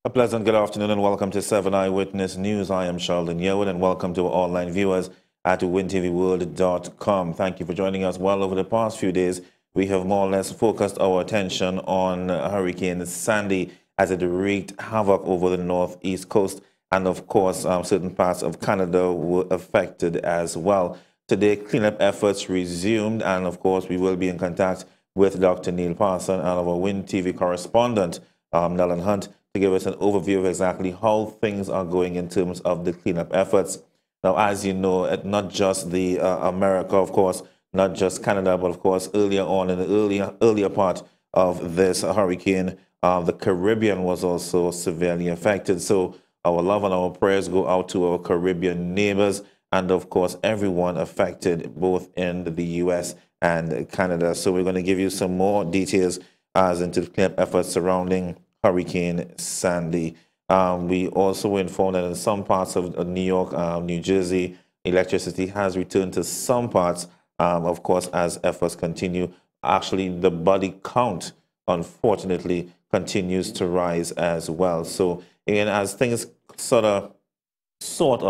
A pleasant good afternoon and welcome to 7 Eyewitness News. I am Sheldon Yewood and welcome to our online viewers at wintvworld.com. Thank you for joining us. Well, over the past few days, we have more or less focused our attention on Hurricane Sandy as it wreaked havoc over the northeast coast. And of course, certain parts of Canada were affected as well. Today, cleanup efforts resumed, and of course, we will be in contact with Dr. Neil Parson and our Win TV correspondent, Nellen Hunt, to give us an overview of exactly how things are going in terms of the cleanup efforts. Now, as you know, not just the America, of course, not just Canada, but of course, earlier on in the earlier part of this hurricane, the Caribbean was also severely affected. So our love and our prayers go out to our Caribbean neighbors and, of course, everyone affected both in the U.S. and Canada. So we're going to give you some more details as into the cleanup efforts surrounding Hurricane Sandy. We also were informed that in some parts of New York, New Jersey, electricity has returned to some parts, of course, as efforts continue. Actually, the body count, unfortunately, continues to rise as well. So, again, as things sort of,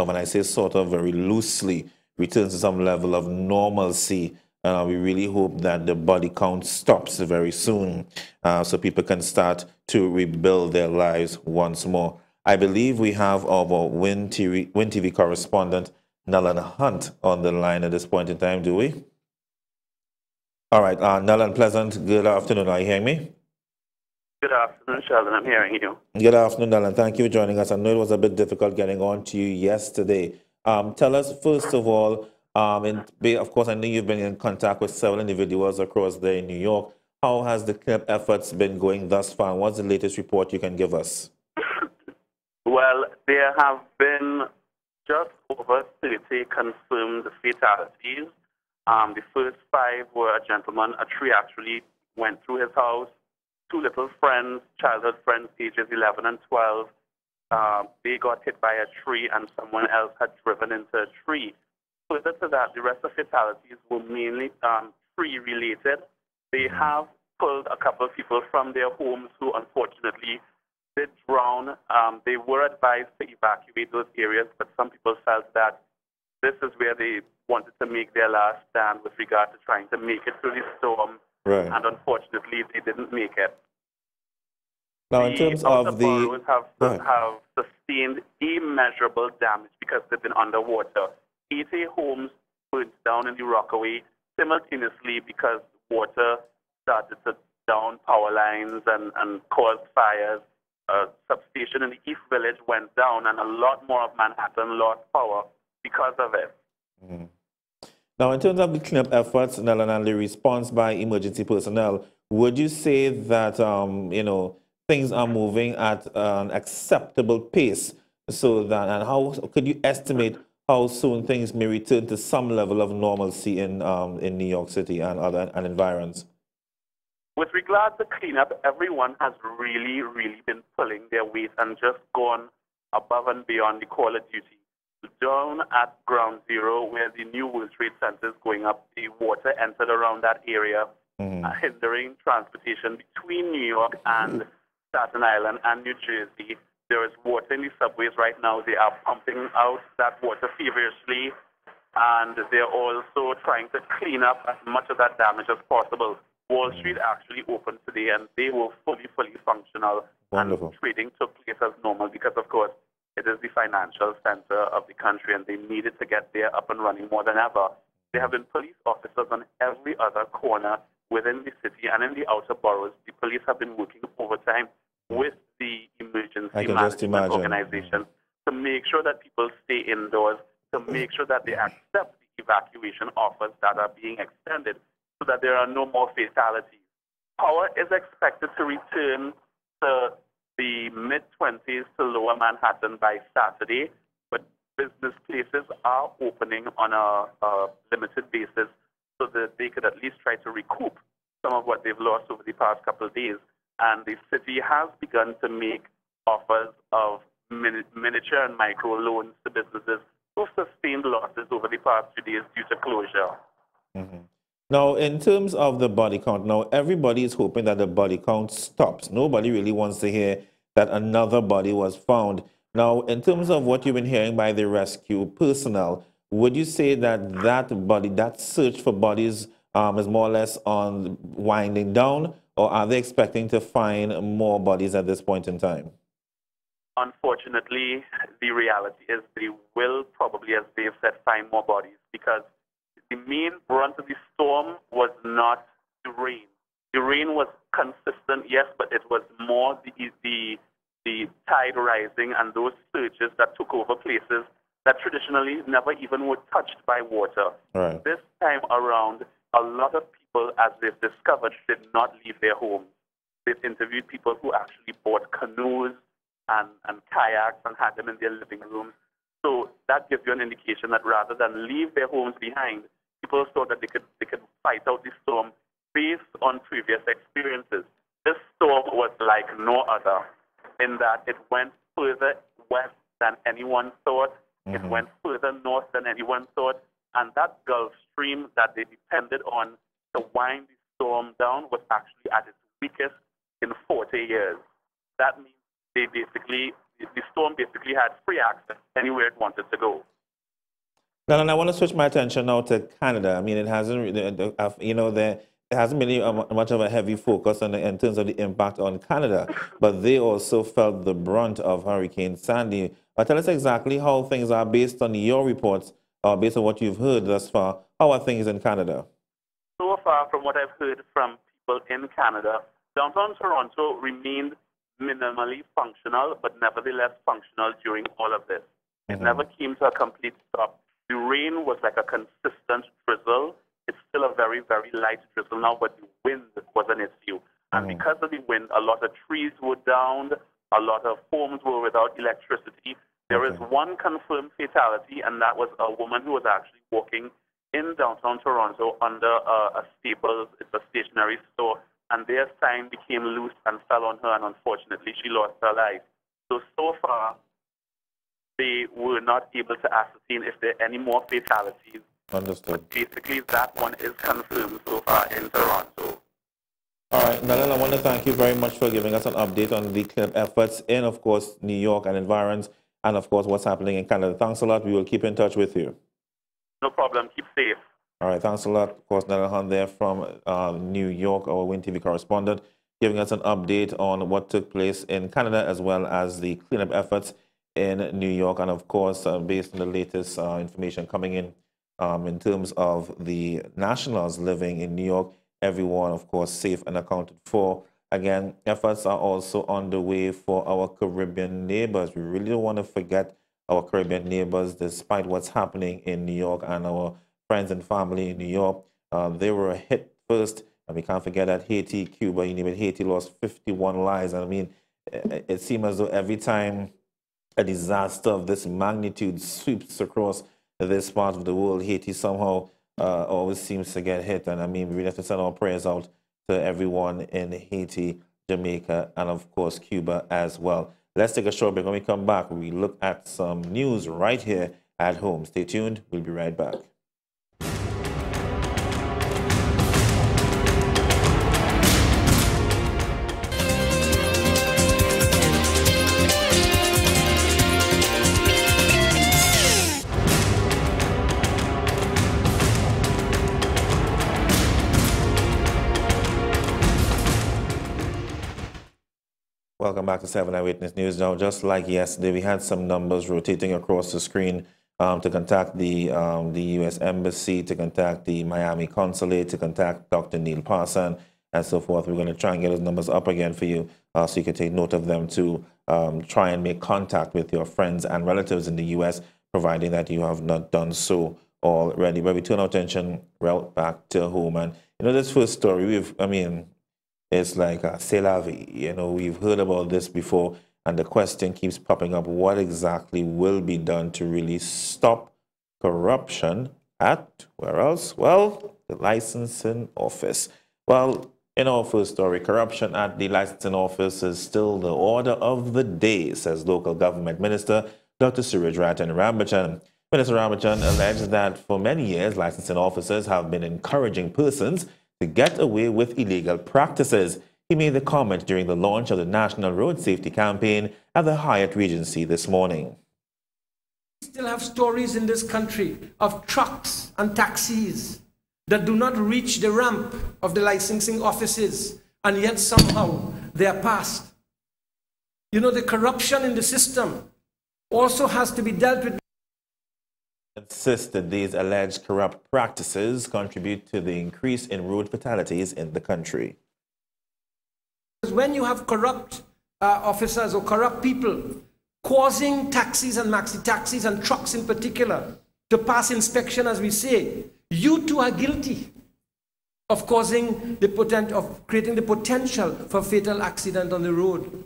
and I say sort of very loosely, returns to some level of normalcy, we really hope that the body count stops very soon so people can start to rebuild their lives once more. I believe we have our Win TV correspondent, Nellen Hunt, on the line at this point in time, do we? All right, Nellen, pleasant good afternoon. Are you hearing me? Good afternoon, Sheldon. I'm hearing you. Good afternoon, Nellen. Thank you for joining us. I know it was a bit difficult getting on to you yesterday. Tell us, first of all, of course, I know you've been in contact with several individuals across there in New York. How has the cleanup efforts been going thus far? What's the latest report you can give us? Well, there have been just over 30 confirmed fatalities. The first 5 were a gentleman. A tree actually went through his house. 2 little friends, childhood friends, ages 11 and 12. They got hit by a tree and someone else had driven into a tree. Further to that, the rest of fatalities were mainly tree-related. They have pulled a couple of people from their homes who unfortunately did drown. They were advised to evacuate those areas, but some people felt that this is where they wanted to make their last stand with regard to trying to make it through the storm. Right. And unfortunately, they didn't make it. Now, in terms of the boroughs have sustained immeasurable damage because they've been underwater. 80 homes burnt down in the Rockaway simultaneously because water started to down power lines and caused fires. A substation in the East Village went down, and a lot more of Manhattan lost power because of it. Mm-hmm. Now, in terms of the cleanup efforts, Nellen, and the response by emergency personnel, would you say that things are moving at an acceptable pace? So that, and how could you estimate how soon things may return to some level of normalcy in New York City and other environs? With regard to cleanup, everyone has really been pulling their weight and just gone above and beyond the call of duty. Down at Ground Zero, where the new World Trade Center is going up, the water entered around that area, hindering transportation between New York and Staten Island and New Jersey. There is water in the subways right now. They are pumping out that water feverishly, and they're also trying to clean up as much of that damage as possible. Wall Street actually opened today, and they were fully functional. Wonderful. And trading took place as normal because, of course, it is the financial center of the country, and they needed to get there up and running more than ever. There have been police officers on every other corner within the city and in the outer boroughs. The police have been working overtime with the emergency management organization to make sure that people stay indoors, to make sure that they accept the evacuation offers that are being extended so that there are no more fatalities. Power is expected to return to the mid-20s to lower Manhattan by Saturday, but business places are opening on a limited basis so that they could at least try to recoup some of what they've lost over the past couple of days. And the city has begun to make offers of miniature and micro loans to businesses who sustained losses over the past few days due to closure. Mm-hmm. Now, in terms of the body count, now everybody is hoping that the body count stops. Nobody really wants to hear that another body was found. Now, in terms of what you've been hearing by the rescue personnel, would you say that that search for bodies is more or less on winding down, or are they expecting to find more bodies at this point in time? Unfortunately, the reality is they will probably, as they've said, find more bodies, because the main brunt of the storm was not the rain. The rain was consistent, yes, but it was more the tide rising and those surges that took over places that traditionally never even were touched by water. Right. This time around, a lot of people, as they've discovered, did not leave their homes. They've interviewed people who actually bought canoes and kayaks and had them in their living rooms. So that gives you an indication that rather than leave their homes behind, people thought that they could fight out the storm based on previous experiences. This storm was like no other, in that it went further west than anyone thought. It went further north than anyone thought. And that Gulf Stream that they depended on to wind the storm down was actually at its weakest in 40 years. That means the storm basically had free access anywhere it wanted to go. Now, and I want to switch my attention now to Canada. I mean, it hasn't, there hasn't been much of a heavy focus in terms of the impact on Canada, but they also felt the brunt of Hurricane Sandy. Tell us exactly how things are based on your reports, based on what you've heard thus far. How are things in Canada? So far, from what I've heard from people in Canada, downtown Toronto remained minimally functional, but nevertheless functional during all of this. It never came to a complete stop. The rain was like a consistent drizzle. It's still a very, very light drizzle now, but the wind was an issue. And because of the wind, a lot of trees were downed, a lot of homes were without electricity. There is one confirmed fatality, and that was a woman who was actually walking in downtown Toronto under a Staples. It's a stationery store, and their sign became loose and fell on her, and unfortunately she lost her life. So far, they were not able to ascertain if there are any more fatalities. Understood. But basically, that one is confirmed so far in Toronto. All right, Nalin, I want to thank you very much for giving us an update on the cleanup efforts in, of course, New York and environs, and, of course, what's happening in Canada. Thanks a lot. We will keep in touch with you. No problem. Keep safe. All right, thanks a lot. Of course, Nalin Hunt there from New York, our WIN TV correspondent, giving us an update on what took place in Canada as well as the cleanup efforts in New York. And, of course, based on the latest information coming in terms of the nationals living in New York, everyone, of course, safe and accounted for. Again, efforts are also underway for our Caribbean neighbors. We really don't want to forget our Caribbean neighbors, despite what's happening in New York, and our friends and family in New York. They were hit first, and we can't forget that Haiti, Cuba, even Haiti lost 51 lives. And I mean, it seems as though every time a disaster of this magnitude sweeps across this part of the world, Haiti somehow always seems to get hit. And I mean, we really have to send our prayers out to everyone in Haiti, Jamaica, and of course, Cuba as well. Let's take a short break. When we come back, we look at some news right here at home. Stay tuned. We'll be right back. Welcome back to 7 Eyewitness News. Now, just like yesterday, we had some numbers rotating across the screen to contact the U.S. Embassy, to contact the Miami Consulate, to contact Dr. Neil Parson, and so forth. We're going to try and get those numbers up again for you so you can take note of them to try and make contact with your friends and relatives in the U.S., providing that you have not done so already. But we turn our attention right back to home. And, this first story, it's like c'est la vie. We've heard about this before, and the question keeps popping up: what exactly will be done to really stop corruption at, where else? Well, the licensing office. Well, in our first story, corruption at the licensing office is still the order of the day, says local government minister Dr. Suraj Ratan Rambachan. Minister Rambachan alleged that for many years, licensing officers have been encouraging persons to get away with illegal practices. He made the comment during the launch of the National Road Safety Campaign at the Hyatt Regency this morning. We still have stories in this country of trucks and taxis that do not reach the ramp of the licensing offices, and yet somehow they are passed. You know, the corruption in the system also has to be dealt with. Insisted these alleged corrupt practices contribute to the increase in road fatalities in the country. When you have corrupt officers or corrupt people causing taxis and maxi taxis and trucks in particular to pass inspection, as we say, you too are guilty of causing creating the potential for fatal accident on the road.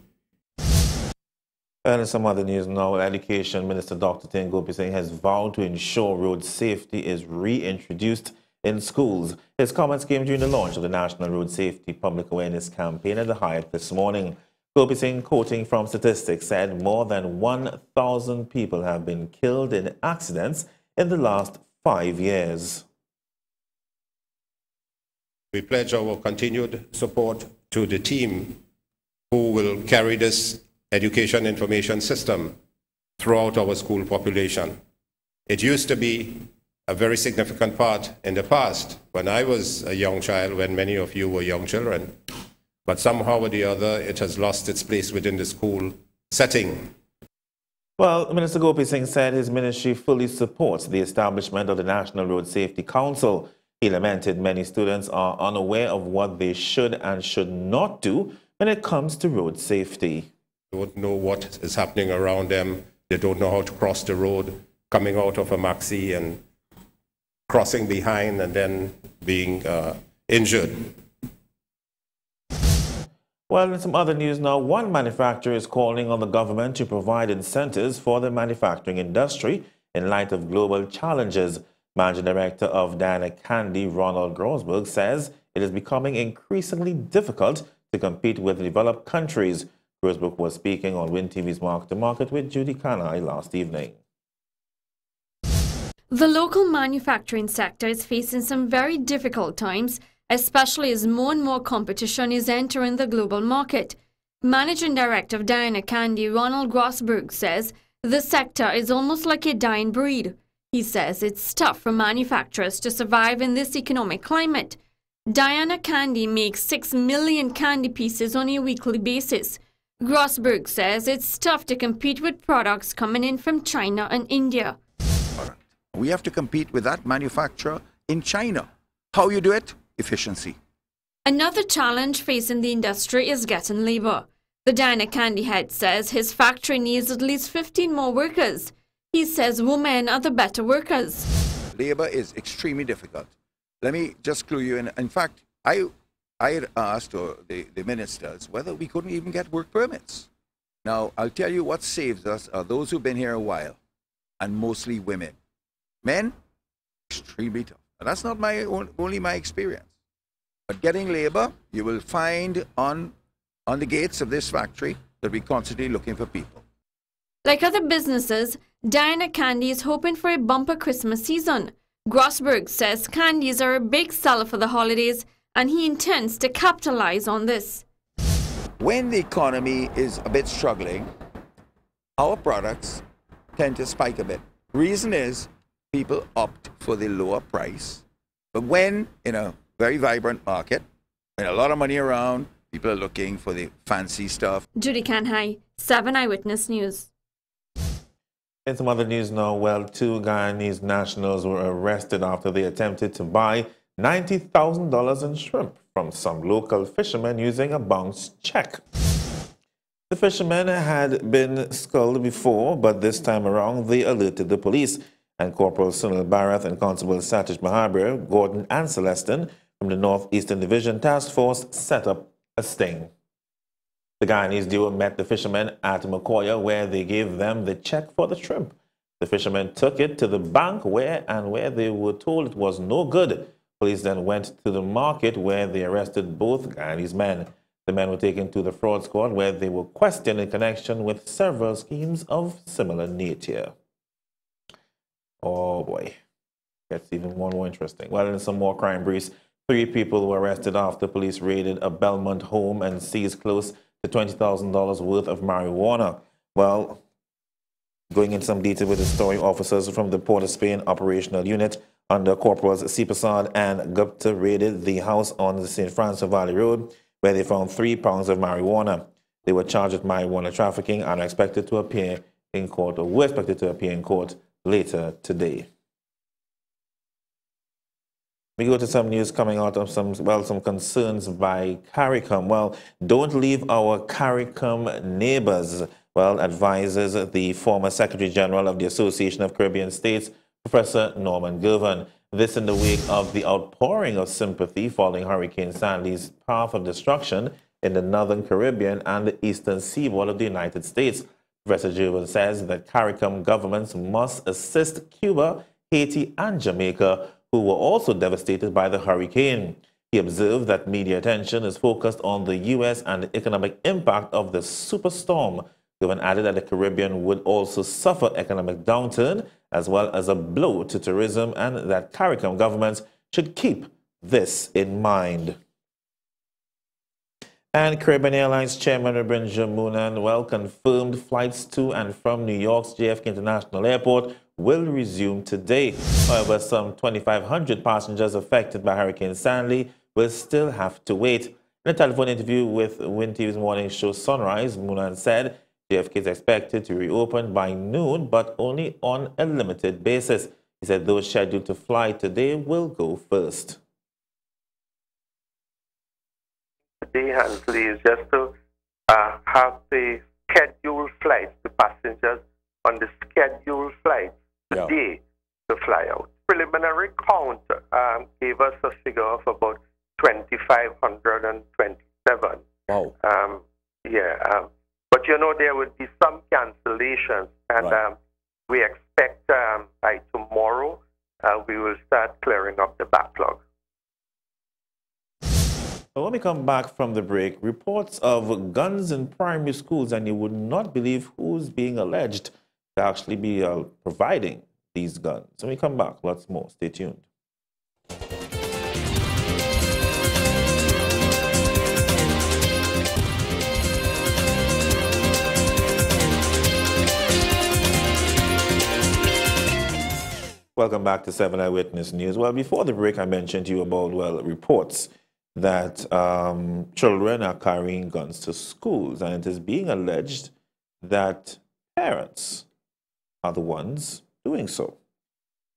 And in some other news now, Education Minister Dr. Ting Gopi Singh has vowed to ensure road safety is reintroduced in schools. His comments came during the launch of the National Road Safety Public Awareness Campaign at the Hyatt this morning. Gopi Singh, quoting from statistics, said more than 1,000 people have been killed in accidents in the last 5 years. We pledge our continued support to the team who will carry this education information system throughout our school population. It used to be a very significant part in the past when I was a young child, when many of you were young children, but somehow or the other it has lost its place within the school setting. Well, Minister Gopi Singh said his ministry fully supports the establishment of the National Road Safety Council. He lamented many students are unaware of what they should and should not do when it comes to road safety. They don't know what is happening around them. They don't know how to cross the road, coming out of a maxi and crossing behind and then being injured. Well, in some other news now, one manufacturer is calling on the government to provide incentives for the manufacturing industry in light of global challenges. Managing Director of Diana Candy, Ronald Grossberg, says it is becoming increasingly difficult to compete with developed countries. Grossberg was speaking on Win TV's Market to Market with Judy Kanai last evening. The local manufacturing sector is facing some very difficult times, especially as more and more competition is entering the global market. Managing Director of Diana Candy, Ronald Grossberg, says the sector is almost like a dying breed. He says it's tough for manufacturers to survive in this economic climate. Diana Candy makes 6 million candy pieces on a weekly basis. Grossberg says it's tough to compete with products coming in from China and India. We have to compete with that manufacturer in China. How you do it? Efficiency. Another challenge facing the industry is getting labor. The Diana Candy head says his factory needs at least 15 more workers. He says women are the better workers. Labor is extremely difficult. Let me just clue you in. In fact, I had asked the ministers whether we couldn't even get work permits. Now, I'll tell you what saves us are those who've been here a while, and mostly women. Men, extremely tough. And that's not only my experience. But getting labor, you will find on the gates of this factory that we're constantly looking for people. Like other businesses, Diana Candy is hoping for a bumper Christmas season. Grossberg says candies are a big seller for the holidays, and he intends to capitalize on this. When the economy is a bit struggling, our products tend to spike a bit. Reason is people opt for the lower price. But when in a very vibrant market, and a lot of money around, people are looking for the fancy stuff. Judy Kanhai, 7 Eyewitness News. In some other news now, well, 2 Guyanese nationals were arrested after they attempted to buy $90,000 in shrimp from some local fishermen using a bounced check. The fishermen had been sculled before, but this time around they alerted the police, and Corporal Sunil Bharat and Constable Satish Mahabir, Gordon and Celestin from the Northeastern Division Task Force set up a sting. The Guyanese duo met the fishermen at Makoya, where they gave them the check for the shrimp. The fishermen took it to the bank where they were told it was no good. Police then went to the market where they arrested both Guyanese men. The men were taken to the fraud squad where they were questioned in connection with several schemes of similar nature. Oh boy, gets even more interesting. Well, in some more crime briefs, 3 people were arrested after police raided a Belmont home and seized close to $20,000 worth of marijuana. Well, going into some detail with the story, officers from the Port of Spain Operational Unit under Corporals Sipasad and Gupta raided the house on the St. Francis Valley Road, where they found 3 pounds of marijuana. They were charged with marijuana trafficking and are expected to appear in court, or were expected to appear in court later today. We go to some news coming out of some concerns by CARICOM. Well, don't leave our CARICOM neighbors, well, advises the former Secretary General of the Association of Caribbean States, Professor Norman Girvan. This in the wake of the outpouring of sympathy following Hurricane Sandy's path of destruction in the Northern Caribbean and the eastern seaboard of the United States. Professor Girvan says that CARICOM governments must assist Cuba, Haiti, and Jamaica, who were also devastated by the hurricane. He observed that media attention is focused on the U.S. and the economic impact of the superstorm. Girvan added that the Caribbean would also suffer economic downturn as well as a blow to tourism, and that CARICOM governments should keep this in mind. And Caribbean Airlines Chairman Rabin Jamunan, well, confirmed flights to and from New York's JFK International Airport will resume today. However, some 2,500 passengers affected by Hurricane Sandy will still have to wait. In a telephone interview with Win TV's morning show Sunrise, Munan said JFK is expected to reopen by noon, but only on a limited basis. He said those scheduled to fly today will go first. Today, Hansley, is just to have the scheduled flights, the passengers on the scheduled flights today to fly out. Preliminary count gave us a figure of about 2,527. Wow. But you know, there would be some cancellations, and we expect by tomorrow we will start clearing up the backlog. When we come back from the break, reports of guns in primary schools, and you would not believe who's being alleged to actually be providing these guns. When we come back, lots more. Stay tuned. Welcome back to 7 Eyewitness News. Well, before the break, I mentioned to you about, well, reports that children are carrying guns to schools, and it is being alleged that parents are the ones doing so.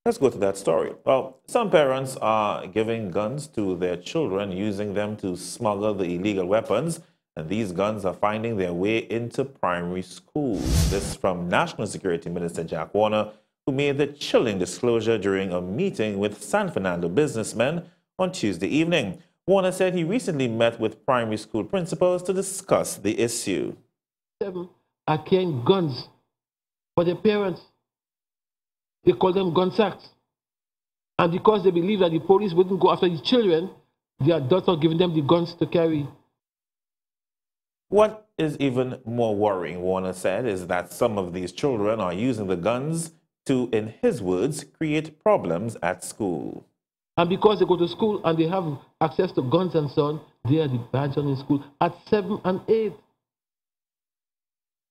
Let's go to that story. Well, some parents are giving guns to their children, using them to smuggle the illegal weapons, and these guns are finding their way into primary schools. This from National Security Minister Jack Warner, who made the chilling disclosure during a meeting with San Fernando businessmen on Tuesday evening. Warner said he recently met with primary school principals to discuss the issue. Are carrying guns for their parents. They call them gun sacks. And because they believe that the police wouldn't go after the children, the adults are giving them the guns to carry. What is even more worrying, Warner said, is that some of these children are using the guns to, in his words, create problems at school. And because they go to school and they have access to guns and so on, they are the bad ones in school at 7 and 8.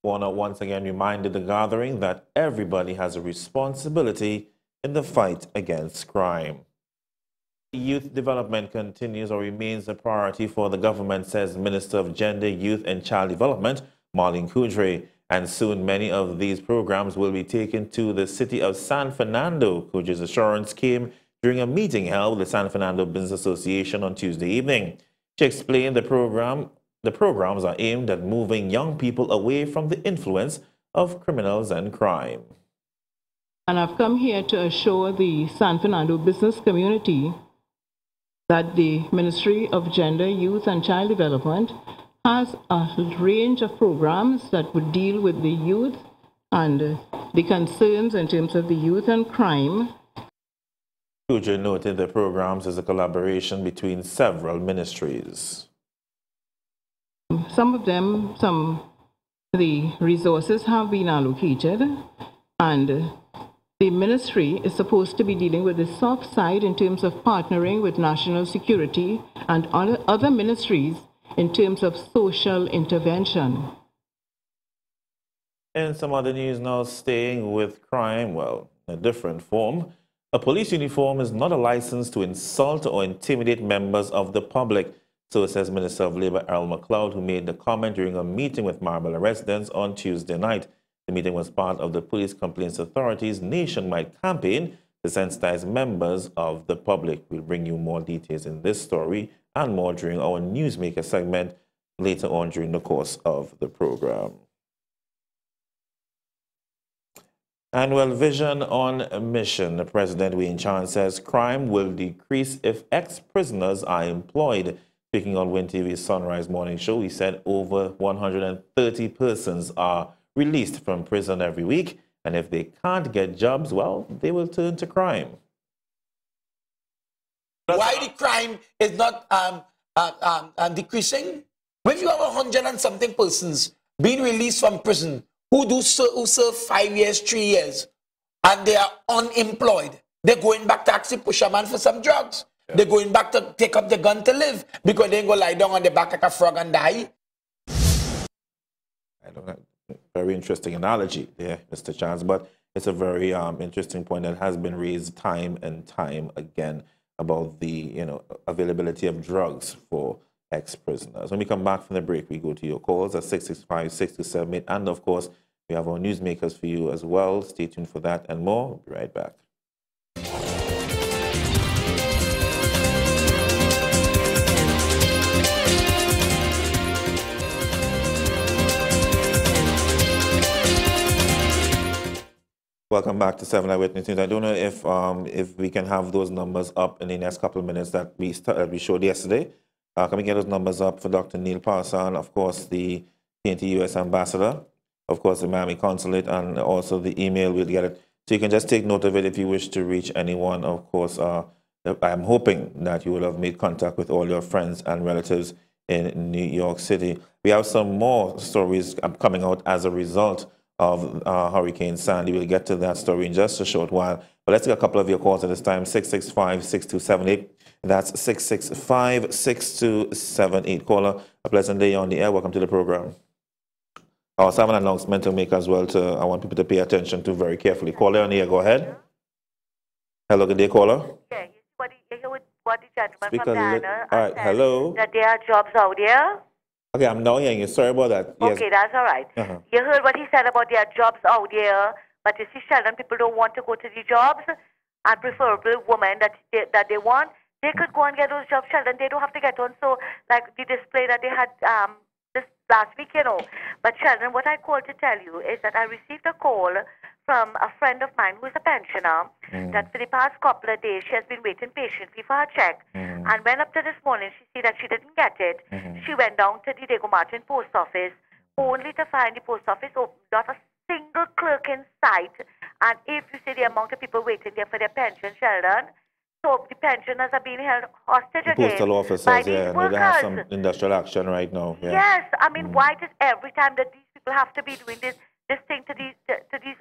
Warner once again reminded the gathering that everybody has a responsibility in the fight against crime. Youth development continues or remains a priority for the government, says Minister of Gender, Youth and Child Development, Marlene Coudray. And soon many of these programs will be taken to the city of San Fernando. Coudray's assurance came during a meeting held with the San Fernando Business Association on Tuesday evening. She explained the programs are aimed at moving young people away from the influence of criminals and crime. And I've come here to assure the San Fernando business community that the Ministry of Gender, Youth and Child Development has a range of programs that would deal with the youth and the concerns in terms of the youth and crime. Coudray noted the programs is a collaboration between several ministries. Some of the resources have been allocated, and the ministry is supposed to be dealing with the soft side in terms of partnering with national security and other ministries in terms of social intervention. In some other news now, staying with crime, well, in a different form. A police uniform is not a license to insult or intimidate members of the public. So says Minister of Labour Earl MacLeod, who made the comment during a meeting with Marbella residents on Tuesday night. The meeting was part of the Police Complaints Authority's nationwide campaign to sensitize members of the public. We'll bring you more details in this story and more during our Newsmaker segment later on during the course of the program. And well, Vision on a Mission. The President Wayne Chan says crime will decrease if ex-prisoners are employed. Speaking on Win TV's Sunrise Morning Show, he said over 130 persons are released from prison every week, and if they can't get jobs, well, they will turn to crime. Why the crime is not decreasing? When you have 100 and something persons being released from prison who serve 5 years, 3 years, and they are unemployed, they're going back to actually push a man for some drugs. Yeah. They're going back to take up the gun to live because they ain't going to lie down on the back like a frog and die. I don't know. Very interesting analogy there, Mr. Chance, but it's a very interesting point that has been raised time and time again about the availability of drugs for ex-prisoners. When we come back from the break, we go to your calls at 665-6278, and of course, we have our newsmakers for you as well. Stay tuned for that and more. We'll be right back. Welcome back to 7 Eyewitness News. I don't know if we can have those numbers up in the next couple of minutes that we showed yesterday. Can we get those numbers up for Dr. Neil Parson, of course, the PNT U.S. Ambassador, of course, the Miami Consulate, and also the email, we'll get it. So you can just take note of it if you wish to reach anyone. Of course, I'm hoping that you will have made contact with all your friends and relatives in New York City. We have some more stories coming out as a result of Hurricane Sandy. We'll get to that story in just a short while. But let's get a couple of your calls at this time, 665-6278. That's 665-6278. Caller, a pleasant day on the air. Welcome to the program. I also have an announcement to make as well. I want people to pay attention to very carefully. Caller on the air, go ahead. Hello, good day, caller. Yeah, what the gentleman from Diana all right, hello. That there are jobs out there. Okay, I'm now hearing you. Sorry about that. Yes. Okay, that's all right. You heard what he said about there are jobs out there, but you see, Sheldon, people don't want to go to the jobs, and preferably women that they want. They could go and get those jobs, Sheldon. They don't have to get on. So, like the display that they had this last week, But Sheldon, what I called to tell you is that I received a call from a friend of mine who is a pensioner, that for the past couple of days she has been waiting patiently for her check. And when up to this morning she see that she didn't get it, she went down to the Diego Martin post office, only to find the post office open, not a single clerk in sight. And if you see the amount of people waiting there for their pension, Sheldon, so the pensioners are being held hostage again. Postal officers, by these workers. They have some industrial action right now. Yeah. Yes, I mean, why does every time that these people have to be doing this thing to these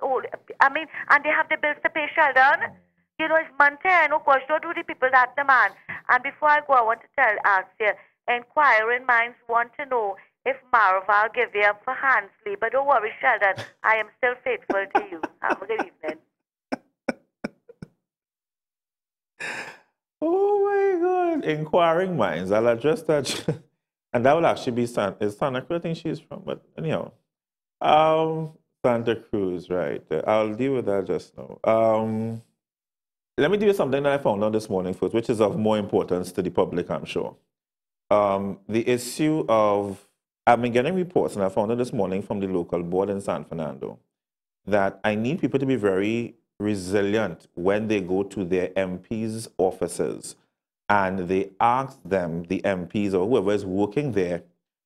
old, I mean, and they have the bills to pay, Sheldon? It's month end, of course, don't do the people that demand. And before I go, I want to ask you, inquiring minds want to know if Marva give you up for Hansley. But don't worry, Sheldon, I am still faithful to you. Have a good evening. Oh my God, inquiring minds. I'll address that. And that will actually be Santa Cruz, I think she's from, but anyhow. Santa Cruz, right. I'll deal with that just now. Let me do something that I found out this morning first, which is of more importance to the public, I'm sure. The issue of, I've been getting reports, and I found it this morning from the local board in San Fernando, that I need people to be very resilient when they go to their MPs' offices and they ask them, the MPs or whoever is working there,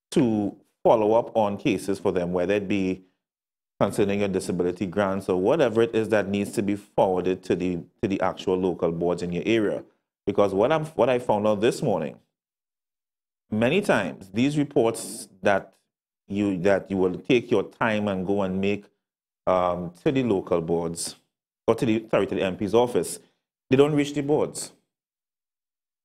to follow up on cases for them, whether it be concerning your disability grants or whatever it is that needs to be forwarded to the actual local boards in your area. Because what I found out this morning, many times these reports that you will take your time and go and make to the local boards or to the MP's office, they don't reach the boards.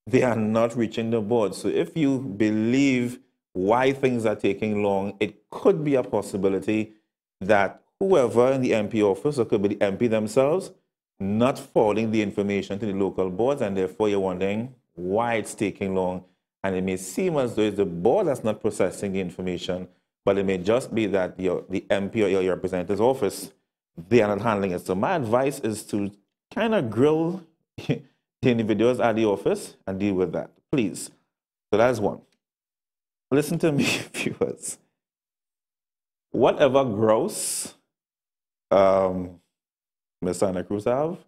They are not reaching the boards. So if you believe why things are taking long, it could be a possibility that whoever in the MP office, or could be the MP themselves, not forwarding the information to the local boards, and therefore you're wondering why it's taking long. And it may seem as though it's the board that's not processing the information, but it may just be that the MP or your representative's office, they are not handling it. So my advice is to kind of grill the individuals at the office and deal with that, please. So that's one. Listen to me, viewers. Whatever gross Ms. Santa Cruz have,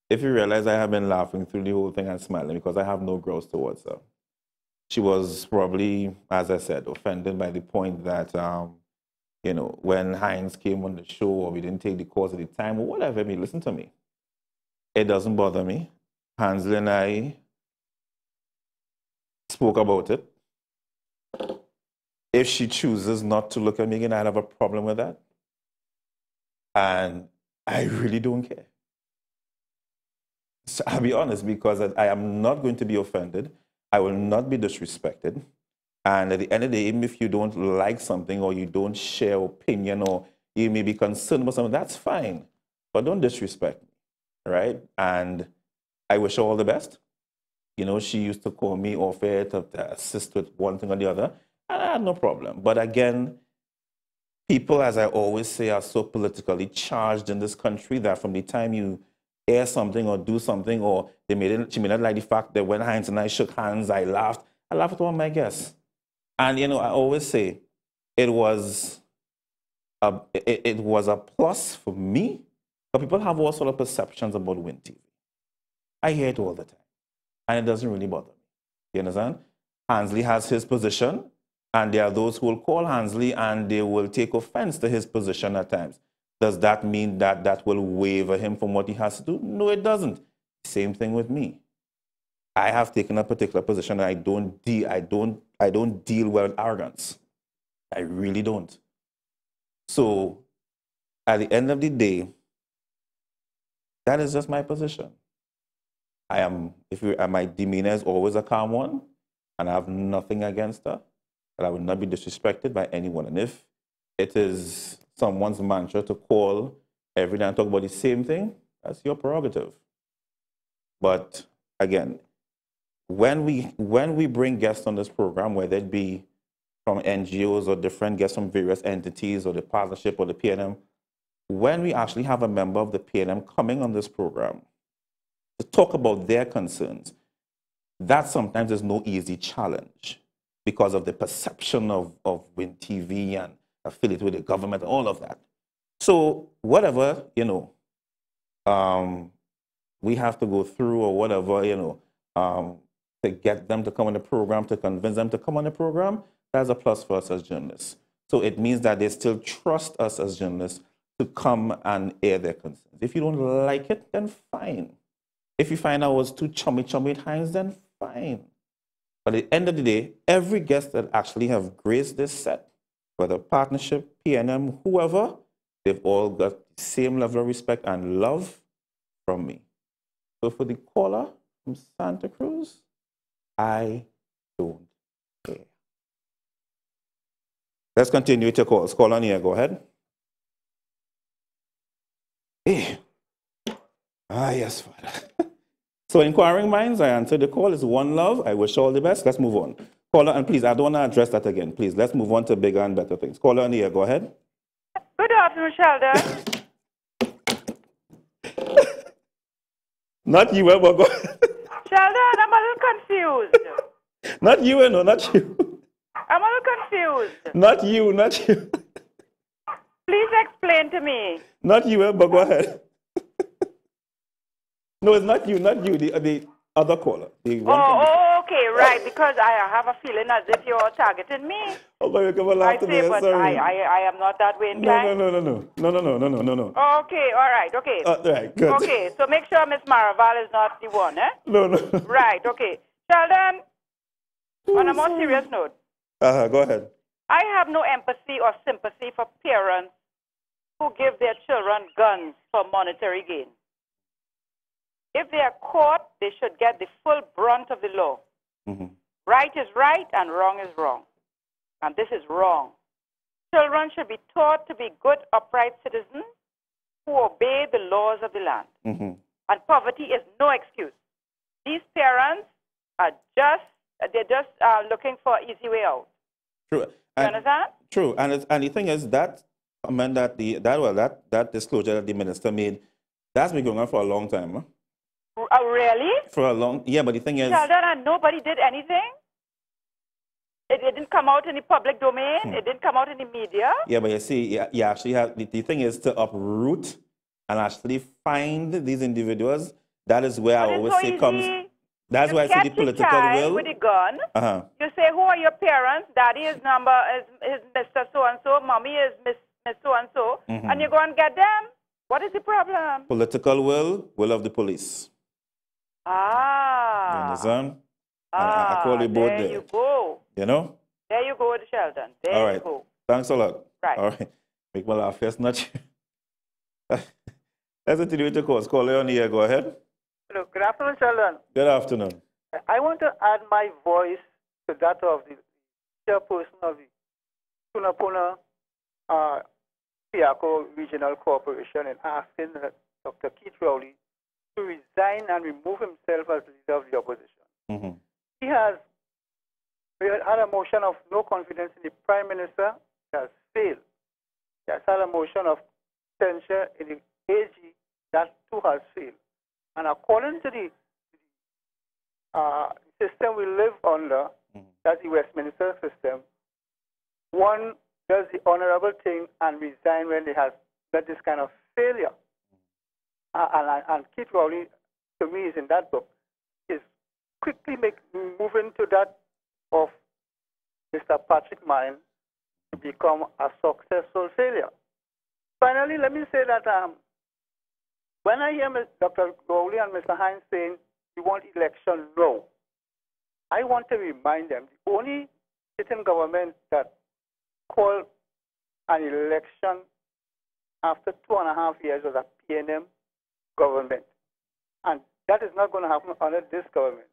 if you realize I have been laughing through the whole thing and smiling because I have no gross towards her. She was probably, as I said, offended by the point that, you know, when Hines came on the show or we didn't take the calls at the time or whatever, I mean, listen to me. It doesn't bother me. Hansley and I spoke about it. If she chooses not to look at me again, I have a problem with that. And I really don't care. So I'll be honest, because I am not going to be offended. I will not be disrespected. And at the end of the day, even if you don't like something or you don't share opinion or you may be concerned about something, that's fine. But don't disrespect me, right? And I wish her all the best. You know, she used to call me off air to assist with one thing or the other, and I had no problem. But again, people, as I always say, are so politically charged in this country that from the time you air something or do something, or she may not like the fact that when Hines and I shook hands, I laughed. I laughed at one of my guests. And, you know, I always say it was a plus for me, but people have all sort of perceptions about Win TV. I hear it all the time, and it doesn't really bother me. You understand? Hansley has his position, and there are those who will call Hansley and they will take offense to his position at times. Does that mean that that will waiver him from what he has to do? No, it doesn't. Same thing with me. I have taken a particular position and I don't deal well with arrogance. I really don't. So at the end of the day, that is just my position. My demeanor is always a calm one, and I have nothing against her, but I would not be disrespected by anyone. And if it is someone's mantra to call every day and talk about the same thing, that's your prerogative. But again, when we bring guests on this program, whether it be from NGOs or different guests from various entities or the partnership or the PNM, when we actually have a member of the PNM coming on this program to talk about their concerns, that sometimes is no easy challenge because of the perception of Win TV and affiliate with the government, all of that. So whatever, you know, we have to go through or whatever, you know, to get them to come on the program, to convince them to come on the program, that's a plus for us as journalists. So it means that they still trust us as journalists to come and air their concerns. If you don't like it, then fine. If you find I was too chummy with Hines, then fine. But at the end of the day, every guest that actually have graced this set, whether partnership, PNM, whoever, they've all got the same level of respect and love from me. So for the caller from Santa Cruz, I don't care. Let's continue with your calls. Call on here, go ahead. Hey. Yes, Father. So inquiring minds, I answered the call. It's one love. I wish all the best. Let's move on. Caller, and please, I don't want to address that again. Please, let's move on to bigger and better things. Caller on here, go ahead. Good afternoon, Sheldon. Not you, but go ahead. Sheldon, I'm a little confused. Not you, no, not you. I'm a little confused. Not you, not you. Please explain to me. Not you, but go ahead. No, it's not you, the other caller. The okay, right, because I have a feeling as if you're targeting me. Oh, but you come along to me, sorry. I am not that way inclined. No. Okay, all right, okay. Right, good. Okay, so make sure Miss Maraval is not the one, eh? No. Right, okay. Sheldon, on a more serious note. Go ahead. I have no empathy or sympathy for parents who give their children guns for monetary gain. if they are caught, they should get the full brunt of the law. Mm-hmm. Right is right and wrong is wrong. And this is wrong. Children should be taught to be good, upright citizens who obey the laws of the land. Mm-hmm. And poverty is no excuse. These parents are they're just looking for an easy way out. True. You understand? True. And the thing is that comment that disclosure that the minister made, that's been going on for a long time. Huh? Oh, really? For a long, yeah, but the thing is... Sheldon, and nobody did anything? It didn't come out in the public domain? It didn't come out in the media? Yeah, but you see, you actually have, the thing is to uproot and actually find these individuals. That is where I always say comes... That's why I say the political will. With a gun. You say, who are your parents? Daddy is Mr. So-and-so. Mommy is Miss So-and-so. And you go and get them. What is the problem? Political will of the police. You understand? I call you both there. There you go. You know? There you go, Sheldon. There All right. you go. Thanks a lot. Right. All right. Make me laugh. Yes, not you. Let's continue with the course. Caller on the air. Go ahead. Hello. Good afternoon, Sheldon. Good afternoon. I want to add my voice to that of the chairperson of the Tunapuna Piako Regional Corporation and asking Dr. Keith Rowley to resign and remove himself as leader of the opposition. We had a motion of no confidence in the Prime Minister. It has failed. He has had a motion of censure in the AG. That too has failed. And according to the system we live under, that's the Westminster system, one does the honorable thing and resign when they have got this kind of failure. And Keith Rowley, to me, is in that book, is quickly moving to that of Mr. Patrick Mine to become a successful failure. Finally, let me say that when I hear Dr. Rowley and Mr. Hines saying we want election now, I want to remind them the only sitting government that called an election after 2.5 years was a PNM government. And that is not going to happen under this government.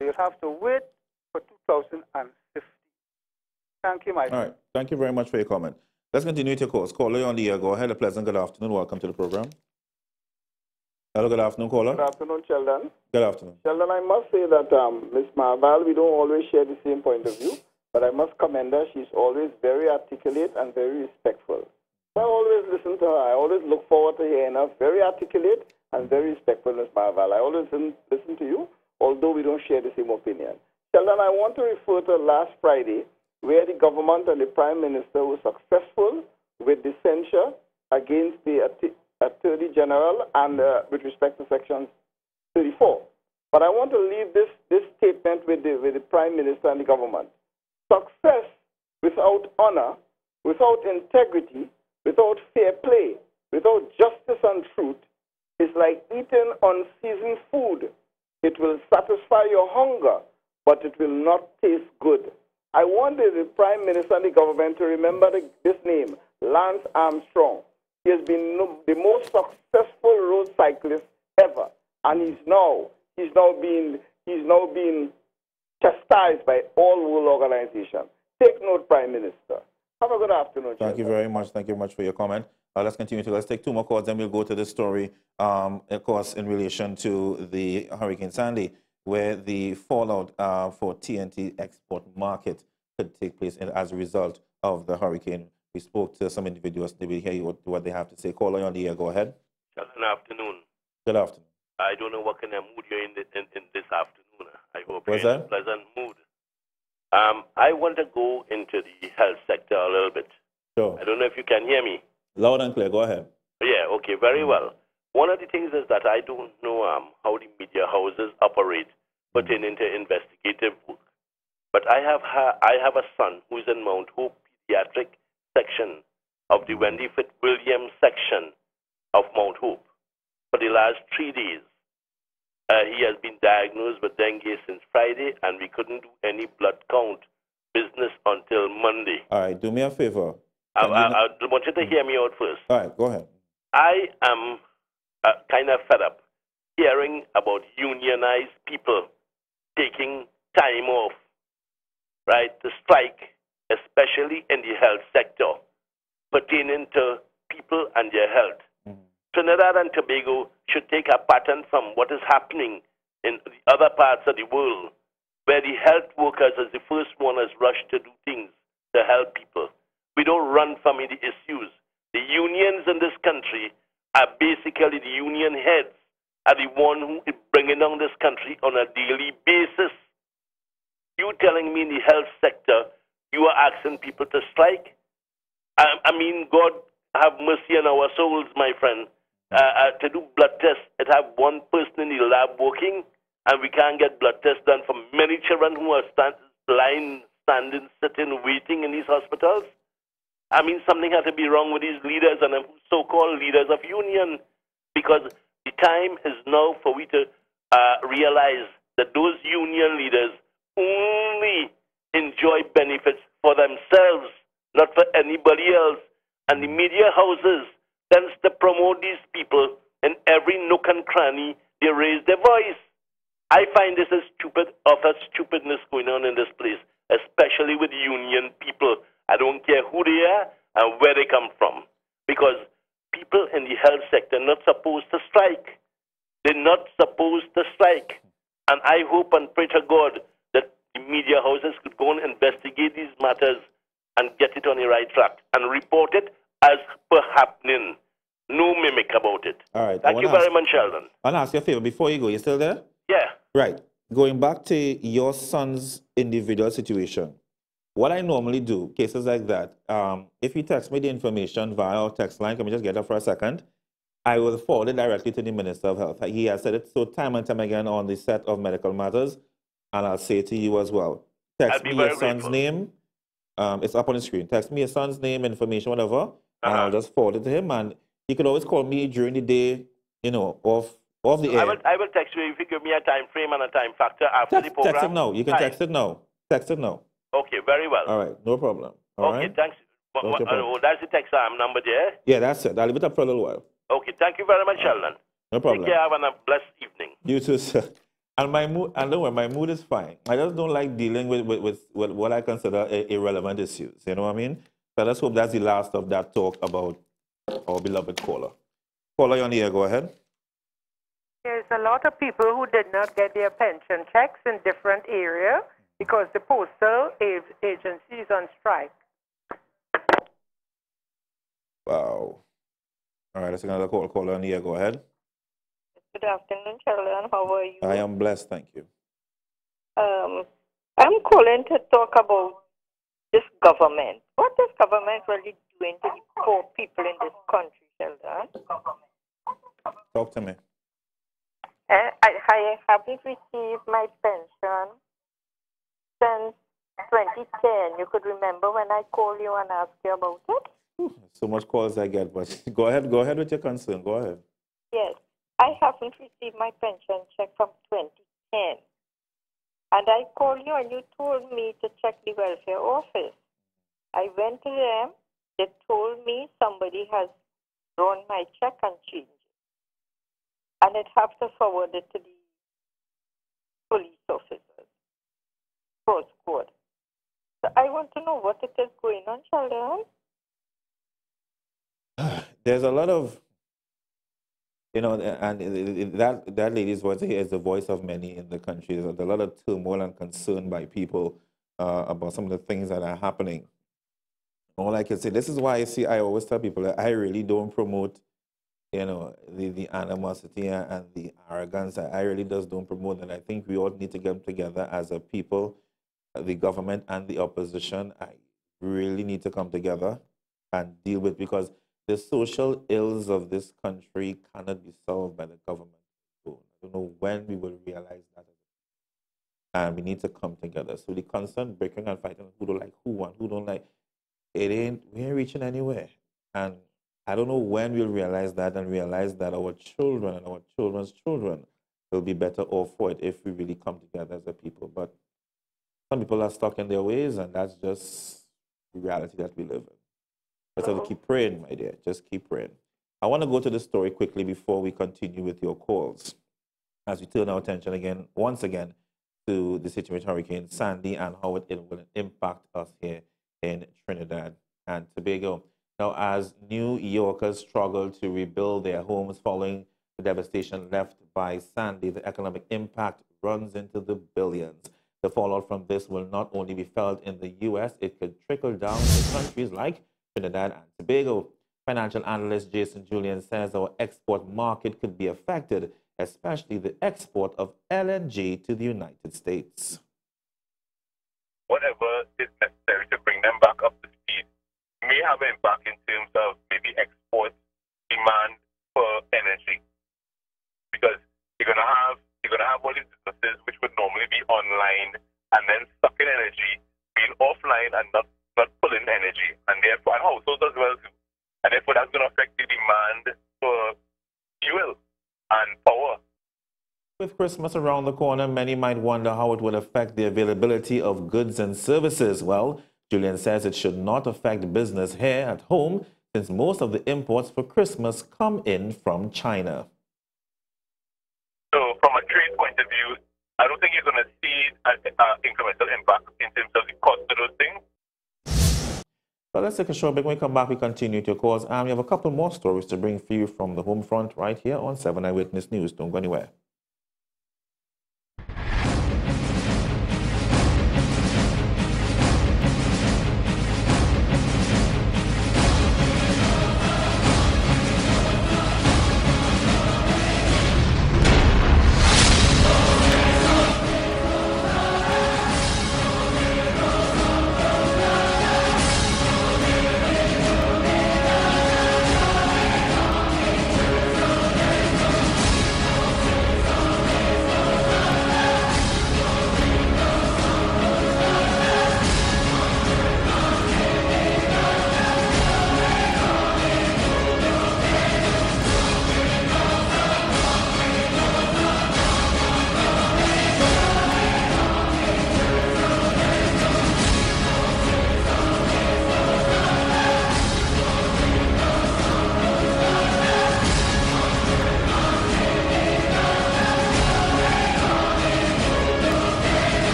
You'll have to wait for 2050. Thank you, my friend. All right. Thank you very much for your comment. Let's continue with your course. Caller on the air. Go ahead. A pleasant good afternoon. Welcome to the program. Hello, good afternoon, caller. Good afternoon, Sheldon. Good afternoon. Sheldon, I must say that Ms. Marval, we don't always share the same point of view, but I must commend her. She's always very articulate and very respectful. I always listen to her. I always look forward to hearing her. Very articulate and very respectful, Ms. Marval. I always listen to you, although we don't share the same opinion. Sheldon, I want to refer to last Friday, where the government and the Prime Minister were successful with the censure against the Attorney General and with respect to Section 34. But I want to leave this statement with the Prime Minister and the government. Success without honor, without integrity, without fair play, without justice and truth is like eating unseasoned food. It will satisfy your hunger, but it will not taste good. I wanted the Prime Minister and the government to remember this name, Lance Armstrong. He has been the most successful road cyclist ever, and he's now being chastised by all world organizations. Take note, Prime Minister. Have a good afternoon. Thank you very much. Thank you very much for your comment. Let's continue let's take two more calls, then we'll go to the story, of course, in relation to the Hurricane Sandy, where the fallout for TNT export market could take place as a result of the hurricane. We spoke to some individuals. They will hear what they have to say. Caller on the air. Go ahead. Good afternoon. Good afternoon. I don't know what kind of mood you're in this afternoon. I hope What's you're that? in a pleasant mood. I want to go into the health sector a little bit. Sure. I don't know if you can hear me. Loud and clear. Go ahead. Yeah, okay, very well. One of the things is that I don't know how the media houses operate pertaining to investigative work. But I have a son who is in Mount Hope Pediatric section of the Wendy Fitzwilliams section of Mount Hope. For the last 3 days, he has been diagnosed with dengue since Friday, and we couldn't do any blood count business until Monday. All right, do me a favor. I want you to hear me out first. All right, go ahead. I am kind of fed up. hearing about unionized people taking time off, right, to strike, especially in the health sector, pertaining to people and their health. Trinidad and Tobago should take a pattern from what is happening in the other parts of the world, where the health workers as the first one is rushed to do things to help people. We don't run from the issues. The unions in this country are basically the union heads, are the one who is bringing down this country on a daily basis. You telling me in the health sector you are asking people to strike? I mean, God have mercy on our souls, my friend. To do blood tests, it have one person in the lab working, and we can't get blood tests done for many children who are standing, sitting, waiting in these hospitals. I mean, something has to be wrong with these leaders and so-called leaders of union, because the time is now for we to realize that those union leaders only enjoy benefits for themselves, not for anybody else. And the media houses tends to promote these people in every nook and cranny. They raise their voice. I find this is stupid, utter stupidness going on in this place, especially with union people. I don't care who they are and where they come from, because people in the health sector are not supposed to strike. They're not supposed to strike. And I hope and pray to God that the media houses could go and investigate these matters and get it on the right track and report it as per happening. No mimic about it. All right. Thank you very much, Sheldon. I'll ask you a favor before you go. You still there? Yeah. Right. Going back to your son's individual situation, what I normally do, cases like that, if you text me the information via our text line, can we just get that for a second? I will forward it directly to the Minister of Health. He has said it so time and time again on the set of medical matters, and I'll say it to you as well. Text me your son's name. It's up on the screen. Text me your son's name, information, whatever, and I'll just forward it to him. And he could always call me during the day, you know, off the air. I will text you if you give me a time frame and a time factor after the program. Text it now. You can text it now. Text it now. Okay, very well. All right, no problem. All okay, right? thanks. That's the text number there? Yeah, that's it. I'll leave it up for a little while. Okay, thank you very much, Sheldon. No problem. Take care, have a blessed evening. You too, sir. And my mood, and don't worry, my mood is fine. I just don't like dealing with what I consider irrelevant issues. You know what I mean? So let's hope that's the last of that talk about our beloved caller. Caller, you're on the air. Go ahead. There's a lot of people who did not get their pension checks in different areas because the postal agency is on strike. Wow. All right, let's get another caller on the air. Go ahead. Good afternoon, Sheldon. How are you? I am blessed, thank you. I'm calling to talk about this government. What is government really doing to the poor people in this country, Sheldon? Talk to me. I haven't received my pension since 2010. You could remember when I called you and asked you about it? So much calls I get, but go ahead with your concern. Go ahead. Yes. I haven't received my pension check from 2010. And I called you and you told me to check the welfare office. I went to them. They told me somebody has drawn my check and changed it. And I'd have to forward it to the police officers, post code. So I want to know what it is going on, Sheldon. There's a lot of, you know, and that lady's voice here is the voice of many in the country. There's a lot of turmoil and concern by people about some of the things that are happening. All I can say, this is why I always tell people that I really don't promote, you know, the animosity and the arrogance. I really just don't promote that. I think we all need to get together as a people, the government and the opposition. I really need to come together and deal with, because the social ills of this country cannot be solved by the government. So I don't know when we will realize that. And we need to come together. So the constant breaking and fighting, who don't like who and who don't like, we ain't reaching anywhere. And I don't know when we'll realize that, and realize that our children and our children's children will be better off for it if we really come together as a people. But some people are stuck in their ways, and that's just the reality that we live in. Just have to keep praying, my dear. Just keep praying. I want to go to the story quickly before we continue with your calls. as we turn our attention again, once again, to the situation of Hurricane Sandy and how it will impact us here in Trinidad and Tobago. Now, as New Yorkers struggle to rebuild their homes following the devastation left by Sandy, the economic impact runs into the billions. The fallout from this will not only be felt in the U.S., it could trickle down to countries like Trinidad and Tobago. Financial analyst Jason Julian says our export market could be affected, especially the export of LNG to the United States. Whatever is necessary to bring them back up to speed may have an impact in terms of maybe export demand for energy, because you're gonna have all these businesses which would normally be online and then sucking energy, being offline and not pulling energy, and therefore households as well too. And therefore that's going to affect the demand for fuel and power. With Christmas around the corner, many might wonder how it will affect the availability of goods and services. Well, Julian says it should not affect business here at home, since most of the imports for Christmas come in from China. So from a trade point of view, I don't think you're going to see an incremental impact in terms of the cost of those things. Well, let's take a short break. When we come back, we continue to cause. We have a couple more stories to bring for you from the home front right here on 7 Eyewitness News. Don't go anywhere.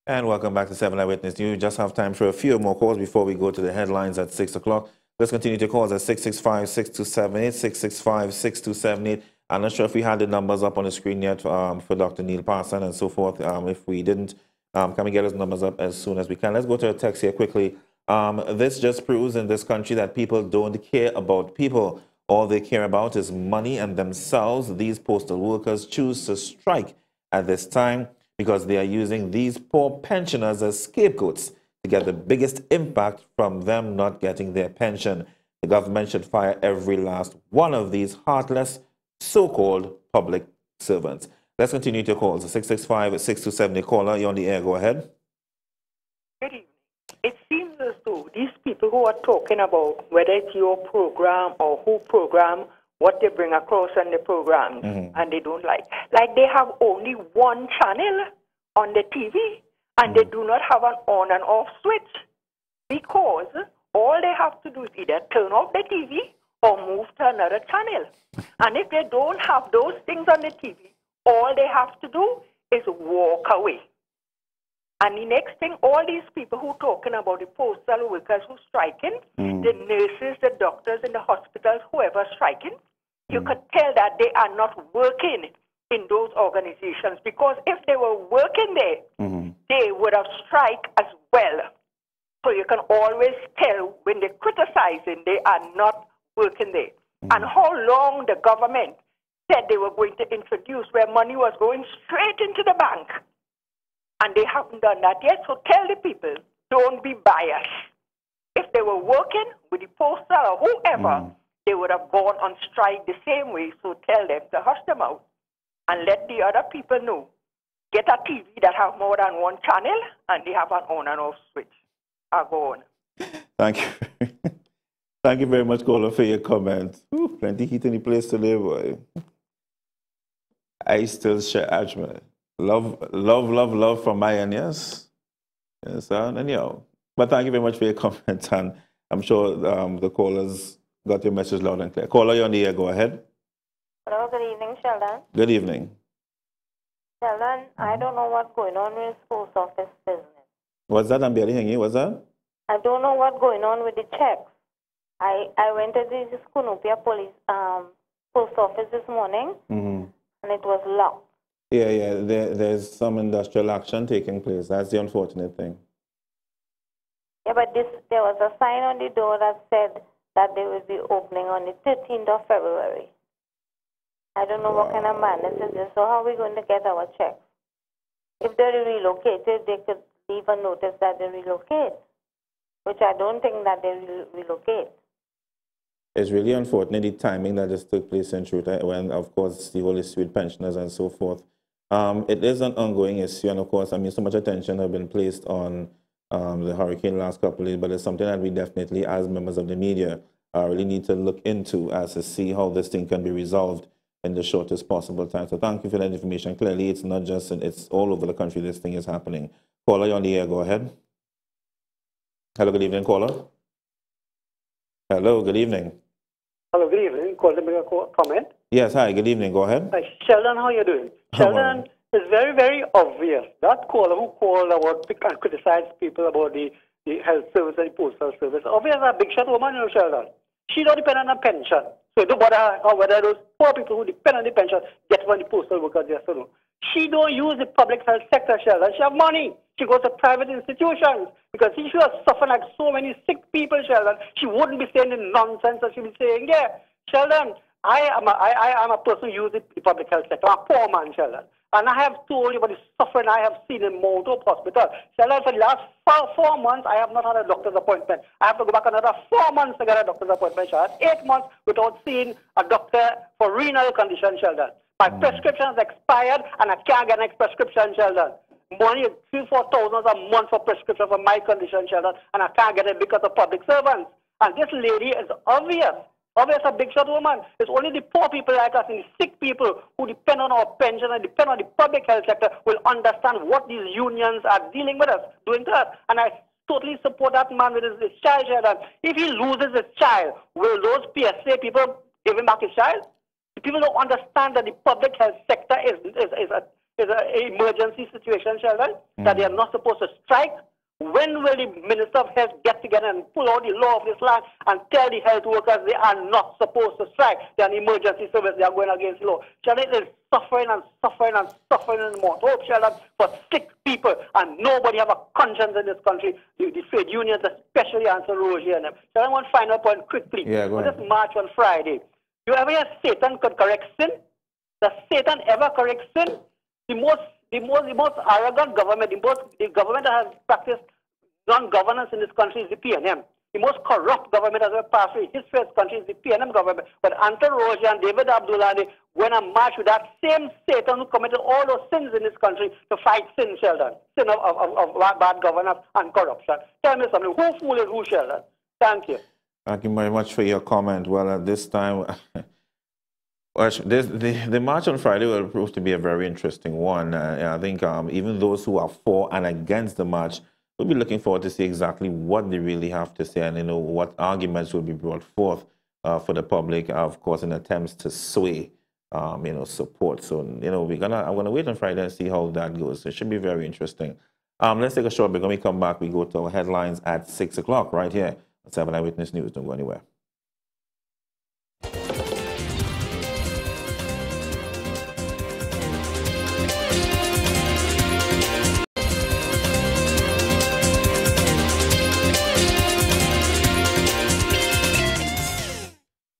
And welcome back to 7 Eyewitness News. Just have time for a few more calls before we go to the headlines at 6 o'clock. Let's continue to call at 665-6278, 665-6278. I'm not sure if we had the numbers up on the screen yet for Dr. Neil Parson and so forth. If we didn't, can we get those numbers up as soon as we can? Let's go to a text here quickly. This just proves in this country that people don't care about people. All they care about is money and themselves. These postal workers choose to strike at this time because they are using these poor pensioners as scapegoats to get the biggest impact from them not getting their pension. The government should fire every last one of these heartless, so-called public servants. Let's continue to call. 665-6270 caller, you're on the air. Go ahead. Good evening. It seems as though these people who are talking about whether it's your program or who program, what they bring across on the program, and they don't like they have only one channel on the TV, and they do not have an on and off switch, because all they have to do is either turn off the TV or move to another channel. And if they don't have those things on the TV, all they have to do is walk away. And the next thing, all these people who are talking about the postal workers who are striking, the nurses, the doctors in the hospitals, whoever striking, you could tell that they are not working in those organizations, because if they were working there, they would have strike as well. So you can always tell when they're criticizing, they are not working there. And how long the government said they were going to introduce where money was going straight into the bank. And they haven't done that yet. So tell the people, don't be biased. If they were working with the postal or whoever, they would have gone on strike the same way. So tell them to hush them out and let the other people know. Get a TV that have more than one channel and they have an on and off switch. I'll go on. Thank you. Thank you very much, caller, for your comments. Ooh, plenty heat in the place to live, boy. I still share Ajman. Love from my end, yes. Yes, and but thank you very much for your comments, and I'm sure the callers got your message loud and clear. Caller, you're on the air, go ahead. Hello, good evening, Sheldon. Good evening. Sheldon, I don't know what's going on with this post office business. What's that? I'm barely hearing you. What's that? I don't know what's going on with the checks. I went to the Skunopia police post office this morning, and it was locked. Yeah. There's some industrial action taking place. That's the unfortunate thing. Yeah, but there was a sign on the door that said that they will be opening on the 13th of February. I don't know what kind of madness is this. So how are we going to get our checks? If they're relocated, they could leave a notice that they relocate, which I don't think that they will relocate. It's really unfortunate the timing that just took place in truth, when, of course, the whole issue with pensioners and so forth. It is an ongoing issue, and of course, I mean, so much attention has been placed on the hurricane last couple of days, but it's something that we definitely, as members of the media, really need to look into as to see how this thing can be resolved in the shortest possible time. So thank you for that information. Clearly, it's not just, it's all over the country this thing is happening. Caller, you're on the air, go ahead. Hello, good evening, caller. Hello, good evening. Hello, good evening. Call to make a comment. Yes, hi, good evening, go ahead. Hi, Sheldon, how are you doing? Sheldon, it's very, very obvious. That caller who called about and criticized people about the health service and the postal service, obviously a big shot woman, you know, Sheldon. She don't depend on a pension. So don't bother her whether those poor people who depend on the pension get from the postal workers, yes or no. She don't use the public health sector, Sheldon. She have money. She goes to private institutions because she was suffering like so many sick people, Sheldon. She wouldn't be saying the nonsense that she be saying. Yeah, Sheldon, I am a person who uses the public health sector. I'm a poor man, Sheldon. And I have told you about the suffering I have seen in Mount Hope Hospital. Sheldon, for the last 4 months, I have not had a doctor's appointment. I have to go back another 4 months to get a doctor's appointment, Sheldon. 8 months without seeing a doctor for renal condition, Sheldon. My prescription has expired, and I can't get an prescription, Sheldon. Money, 3,000-4,000 a month for prescription for my condition, Sheldon, and I can't get it because of public servants. And this lady is obvious a big shot woman. It's only the poor people like us and the sick people who depend on our pension and depend on the public health sector will understand what these unions are dealing with us, doing to us. And I totally support that man with his child, Sheldon. If he loses his child, will those PSA people give him back his child? The people don't understand that the public health sector is an emergency situation, Sheldon, that they are not supposed to strike. When will the Minister of Health get together and pull out the law of this land and tell the health workers they are not supposed to strike? They are an emergency service. They are going against the law. Sheldon is suffering and suffering and suffering and more. Hope, Sheldon, for sick people, and nobody have a conscience in this country. The trade unions, especially Ansel Roger and them. Sheldon, one final point quickly. Yeah, go ahead. This March on Friday. You ever hear Satan could correct sin? Does Satan ever correct sin? The most arrogant government, the government that has practiced non-governance in this country is the PNM. The most corrupt government that has ever passed through history of this country is the PNM government. But Ansel Roger and David Abdullah, they went and marched with that same Satan who committed all those sins in this country to fight sin, Sheldon. Sin of bad governance and corruption. Tell me something. Who fool is who, Sheldon? Thank you. Thank you very much for your comment. Well, at this time, the march on Friday will prove to be a very interesting one. I think even those who are for and against the march will be looking forward to see exactly what they really have to say and what arguments will be brought forth for the public, of course, in attempts to sway support. So I'm gonna wait on Friday and see how that goes. It should be very interesting. Let's take a short break. When we come back, we go to our headlines at 6 o'clock right here on 7 Eyewitness News. Don't go anywhere.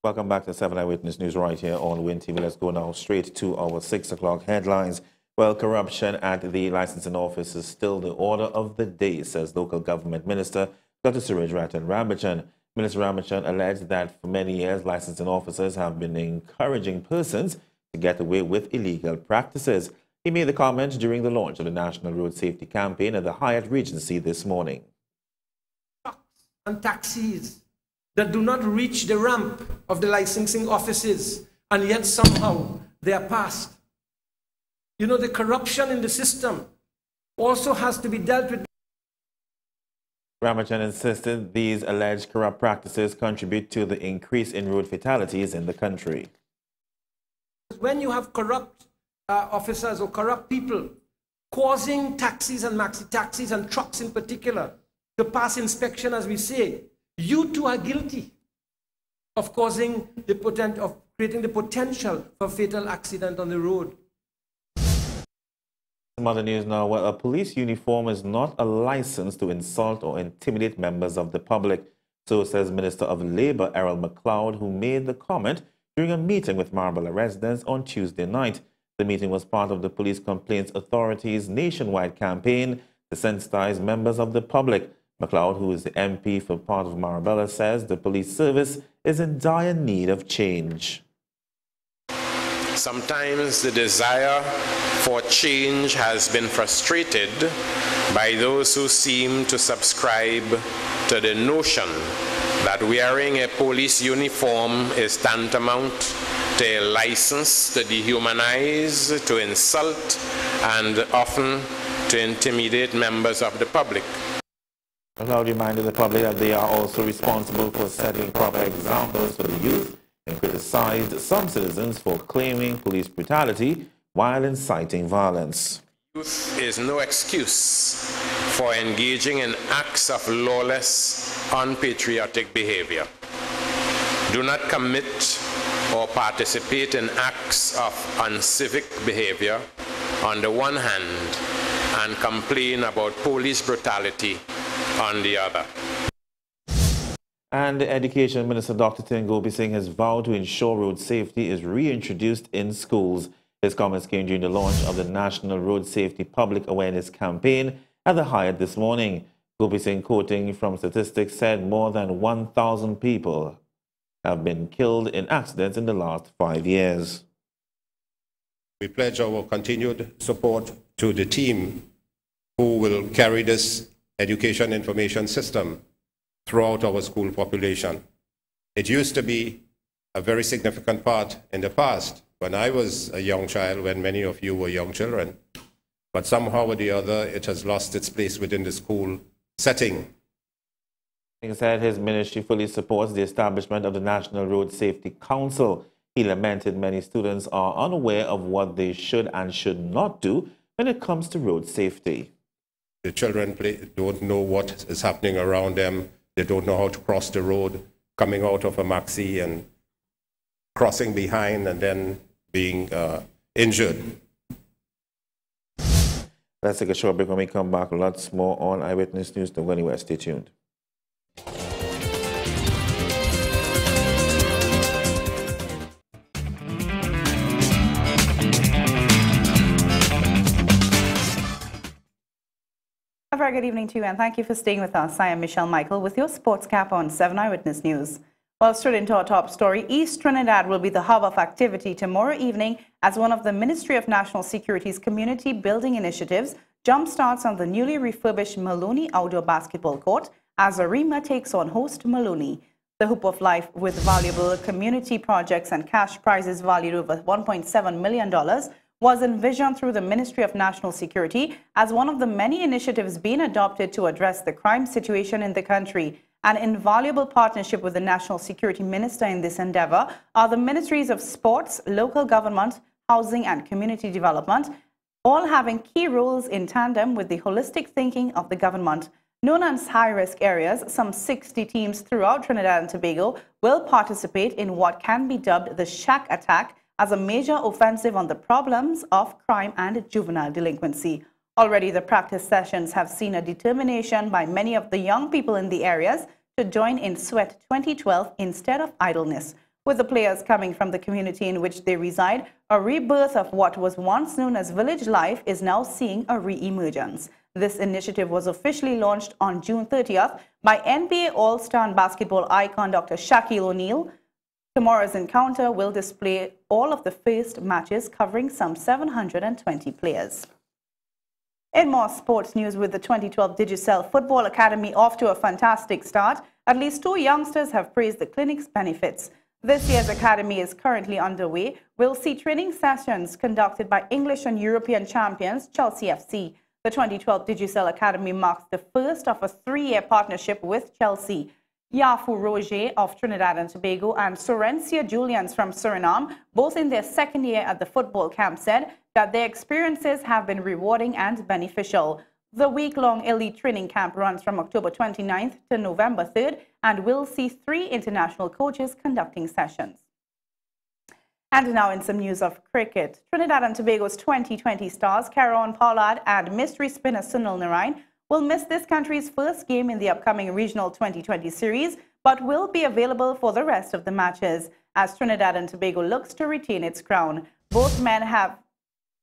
Welcome back to 7 Eyewitness News right here on WIN TV. Let's go now straight to our 6 o'clock headlines. Well, corruption at the licensing office is still the order of the day, says local government minister Dr. Suraj Ratan Ramachan. Minister Ramachan alleged that for many years, licensing officers have been encouraging persons to get away with illegal practices. He made the comment during the launch of the National Road Safety Campaign at the Hyatt Regency this morning. And taxis that do not reach the ramp of the licensing offices, and yet somehow they are passed. you know, the corruption in the system also has to be dealt with. Ramachan insisted these alleged corrupt practices contribute to the increase in road fatalities in the country. When you have corrupt officers or corrupt people causing taxis and maxi taxis and trucks in particular to pass inspection, as we say, you too are guilty of causing of creating the potential for fatal accident on the road. Some other news now. Well, a police uniform is not a license to insult or intimidate members of the public. So says Minister of Labour Errol McLeod, who made the comment during a meeting with Marbella residents on Tuesday night. The meeting was part of the Police Complaints Authority's nationwide campaign to sensitize members of the public. McLeod, who is the MP for part of Marbella, says the police service is in dire need of change. Sometimes the desire for change has been frustrated by those who seem to subscribe to the notion that wearing a police uniform is tantamount to a license to dehumanize, to insult, and often to intimidate members of the public. McLeod reminded the public that they are also responsible for setting proper examples for the youth and criticized some citizens for claiming police brutality while inciting violence. Youth is no excuse for engaging in acts of lawless, unpatriotic behavior. Do not commit or participate in acts of uncivic behavior on the one hand and complain about police brutality on the other. And the Education Minister Dr. Tin Gopi Singh has vowed to ensure road safety is reintroduced in schools. His comments came during the launch of the National Road Safety Public Awareness Campaign at the Hyatt this morning. Gopi Singh, quoting from statistics, said more than 1,000 people have been killed in accidents in the last 5 years. We pledge our continued support to the team who will carry this education information system throughout our school population. It used to be a very significant part in the past when I was a young child, when many of you were young children. But somehow or the other, it has lost its place within the school setting. He said his ministry fully supports the establishment of the National Road Safety Council. He lamented many students are unaware of what they should and should not do when it comes to road safety. The children don't know what is happening around them. They don't know how to cross the road, coming out of a maxi and crossing behind and then being injured. Let's take a short break. When we come back, lots more on Eyewitness News. Don't go anywhere. Stay tuned. A very good evening to you, and thank you for staying with us. I am Michelle Michael with your sports cap on 7 Eyewitness News. Well, straight into our top story, East Trinidad will be the hub of activity tomorrow evening as one of the Ministry of National Security's community building initiatives jumpstarts on the newly refurbished Maloney Outdoor Basketball Court as Arima takes on host Maloney. The Hoop of Life, with valuable community projects and cash prizes valued over $1.7 million, was envisioned through the Ministry of National Security as one of the many initiatives being adopted to address the crime situation in the country. An invaluable partnership with the National Security Minister in this endeavor are the Ministries of Sports, Local Government, Housing and Community Development, all having key roles in tandem with the holistic thinking of the government. Known as high-risk areas, some 60 teams throughout Trinidad and Tobago will participate in what can be dubbed the Shack Attack as a major offensive on the problems of crime and juvenile delinquency. Already, the practice sessions have seen a determination by many of the young people in the areas to join in Sweat 2012 instead of idleness. With the players coming from the community in which they reside, a rebirth of what was once known as village life is now seeing a re-emergence. This initiative was officially launched on June 30th by NBA All-Star and basketball icon Dr. Shaquille O'Neal. Tomorrow's encounter will display all of the first matches covering some 720 players. In more sports news, with the 2012 Digicel Football Academy off to a fantastic start, at least 2 youngsters have praised the clinic's benefits. This year's academy is currently underway. We'll see training sessions conducted by English and European champions Chelsea FC. The 2012 Digicel Academy marks the first of a 3-year partnership with Chelsea. Yafu Roger of Trinidad and Tobago and Sorencia Julians from Suriname, both in their second year at the football camp, said that their experiences have been rewarding and beneficial. The week-long elite training camp runs from October 29th to November 3rd and will see 3 international coaches conducting sessions. And now in some news of cricket. Trinidad and Tobago's 2020 stars Caron Pollard and mystery spinner Sunil Narine will miss this country's first game in the upcoming Regional 2020 series, but will be available for the rest of the matches as Trinidad and Tobago looks to retain its crown. Both men have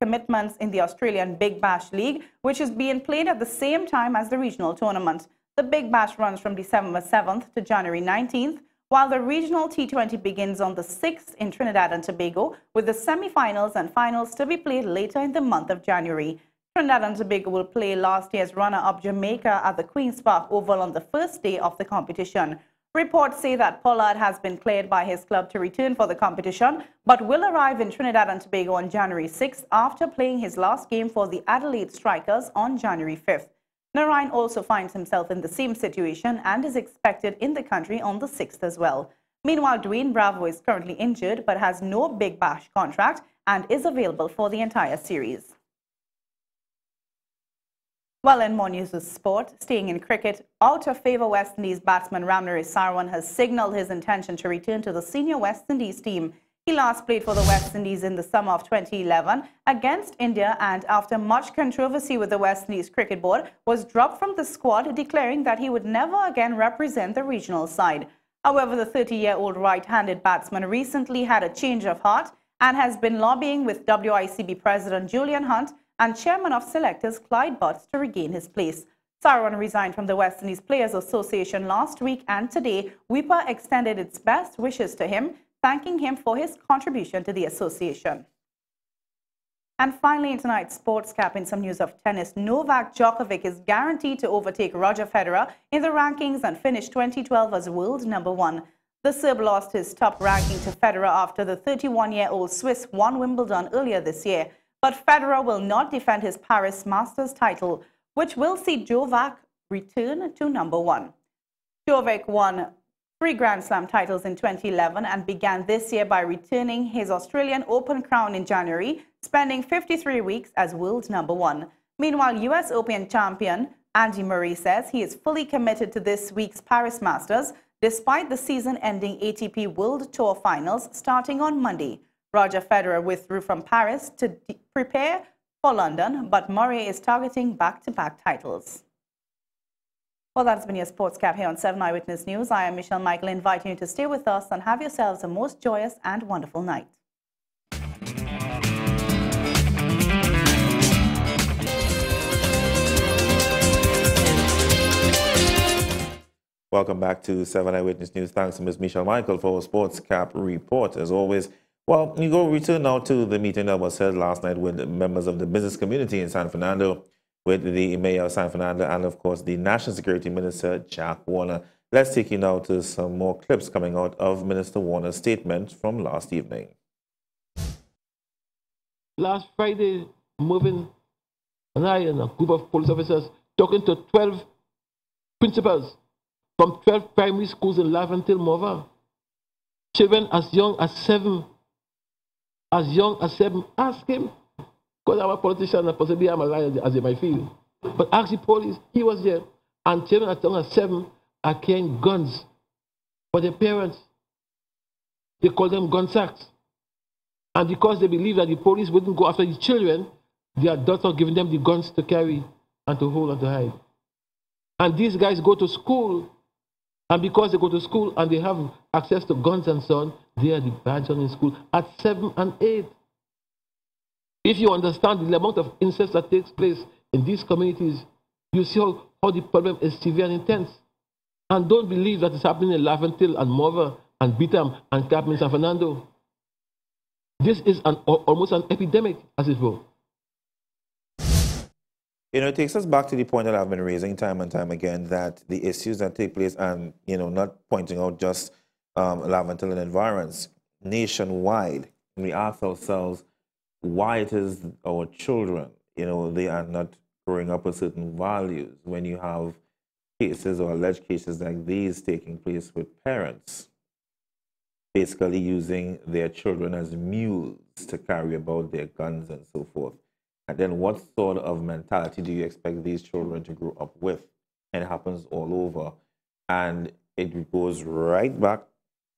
commitments in the Australian Big Bash League, which is being played at the same time as the regional tournament. The Big Bash runs from December 7th to January 19th, while the regional T20 begins on the 6th in Trinidad and Tobago, with the semi-finals and finals to be played later in the month of January. Trinidad and Tobago will play last year's runner-up Jamaica at the Queen's Park Oval on the first day of the competition. Reports say that Pollard has been cleared by his club to return for the competition, but will arrive in Trinidad and Tobago on January 6th after playing his last game for the Adelaide Strikers on January 5th. Narine also finds himself in the same situation and is expected in the country on the 6th as well. Meanwhile, Dwayne Bravo is currently injured but has no Big Bash contract and is available for the entire series. Well, in more news of sport, staying in cricket, out-of-favour West Indies batsman Ramnaree Sarwan has signalled his intention to return to the senior West Indies team. He last played for the West Indies in the summer of 2011 against India and, after much controversy with the West Indies Cricket Board, was dropped from the squad, declaring that he would never again represent the regional side. However, the 30-year-old right-handed batsman recently had a change of heart and has been lobbying with WICB President Julian Hunt and Chairman of Selectors Clyde Butts to regain his place. Sarwan resigned from the West Indies Players Association last week, and today WIPA extended its best wishes to him, thanking him for his contribution to the association. And finally, in tonight's sports cap, in some news of tennis, Novak Djokovic is guaranteed to overtake Roger Federer in the rankings and finish 2012 as world #1. The Serb lost his top ranking to Federer after the 31-year-old Swiss won Wimbledon earlier this year. But Federer will not defend his Paris Masters title, which will see Djokovic return to #1. Djokovic won 3 Grand Slam titles in 2011 and began this year by returning his Australian Open crown in January, spending 53 weeks as world #1. Meanwhile, US Open champion Andy Murray says he is fully committed to this week's Paris Masters, despite the season-ending ATP World Tour Finals starting on Monday. Roger Federer withdrew from Paris to prepare for London, but Murray is targeting back-to-back titles. Well, that's been your Sports Cap here on 7 Eyewitness News. I am Michelle Michael, inviting you to stay with us and have yourselves a most joyous and wonderful night. Welcome back to 7 Eyewitness News. Thanks to Ms. Michelle Michael for our Sports Cap report, as always. Well, we go return now to the meeting that was held last night with members of the business community in San Fernando, with the Mayor of San Fernando and, of course, the National Security Minister, Jack Warner. Let's take you now to some more clips coming out of Minister Warner's statement from last evening. Last Friday, Mervyn and I and a group of police officers talking to 12 principals from 12 primary schools in Laventille, Morva. Children as young as 7. Ask him. Because I'm a politician and possibly I'm a liar, as you might feel. But ask the police, he was there. And children as young as 7 are carrying guns for their parents. They call them gun sacks. And because they believe that the police wouldn't go after the children, the adults are giving them the guns to carry and to hold and to hide. And these guys go to school. And because they go to school and they have access to guns and so on, they are the bad ones in school at 7 and 8. If you understand the amount of incest that takes place in these communities, you see how the problem is severe and intense. And don't believe that it's happening in Laventille and Morva and Beetham and Cap in San Fernando. This is almost an epidemic, as it were. You know, it takes us back to the point that I've been raising time and time again, that the issues that take place, and, you know, not pointing out just Laventille and environs nationwide, and we ask ourselves why it is our children, they are not growing up with certain values when you have cases or alleged cases like these taking place with parents basically using their children as mules to carry about their guns and so forth. And then what sort of mentality do you expect these children to grow up with? And it happens all over. And it goes right back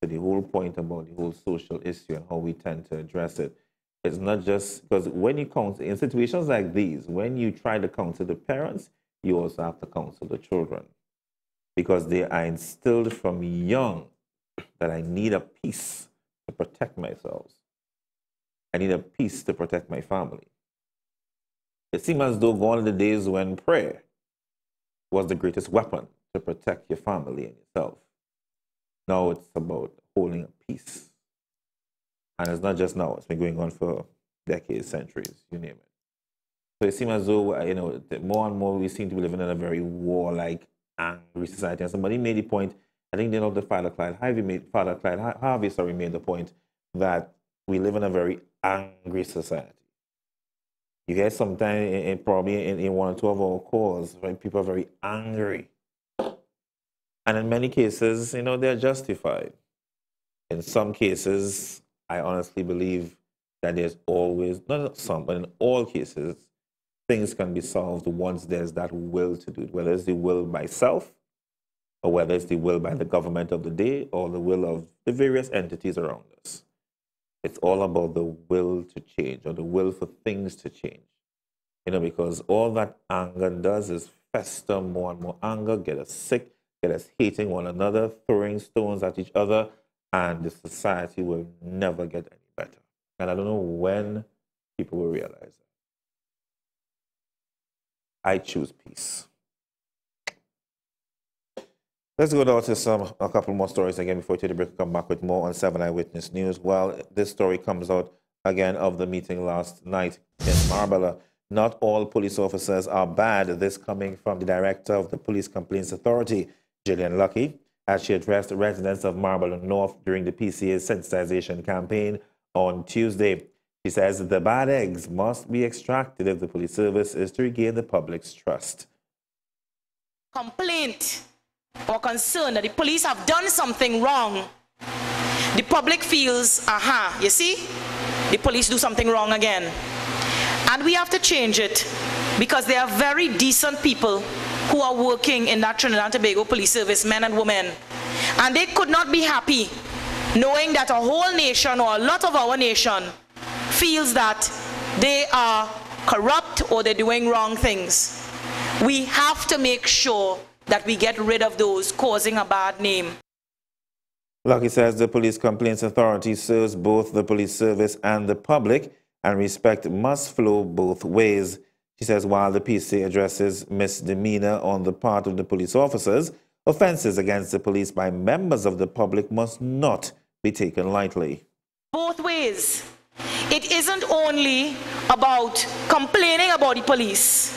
to the whole point about the whole social issue and how we tend to address it. It's not just because when you counsel in situations like these, when you try to counsel the parents, you also have to counsel the children, because they are instilled from young that I need a peace to protect myself. I need a peace to protect my family. It seems as though gone are the days when prayer was the greatest weapon to protect your family and yourself. Now it's about holding a peace. And it's not just now, it's been going on for decades, centuries, you name it. So it seems as though, more and more we seem to be living in a very warlike, angry society. And somebody made the point, I think the Father Clyde Harvey made the point that we live in a very angry society. You hear sometimes, probably in one or two of our calls, when people are very angry. And in many cases, they're justified. In some cases, I honestly believe that there's always, not some, but in all cases, things can be solved once there's that will to do it, whether it's the will by self, or whether it's the will by the government of the day, or the will of the various entities around us. It's all about the will to change, or the will for things to change. Because all that anger does is fester more and more anger, get us sick, get us hating one another, throwing stones at each other, and the society will never get any better. And I don't know when people will realize that. I choose peace. Let's go down to a couple more stories again before we take the break and come back with more on 7 Eyewitness News. Well, this story comes out again of the meeting last night in Marbella. Not all police officers are bad. This coming from the director of the Police Complaints Authority, Gillian Lucky, as she addressed the residents of Marbella North during the PCA's sensitization campaign on Tuesday. She says the bad eggs must be extracted if the police service is to regain the public's trust. Complaint or concern that the police have done something wrong, the public feels, you see, the police do something wrong again. And we have to change it, because there are very decent people who are working in that Trinidad and Tobago police service, men and women. And they could not be happy knowing that a whole nation, or a lot of our nation, feels that they are corrupt or they're doing wrong things. We have to make sure that we get rid of those causing a bad name. Lucky says the Police Complaints Authority serves both the police service and the public, and respect must flow both ways. She says while the PC addresses misdemeanor on the part of the police officers, offenses against the police by members of the public must not be taken lightly. Both ways. It isn't only about complaining about the police,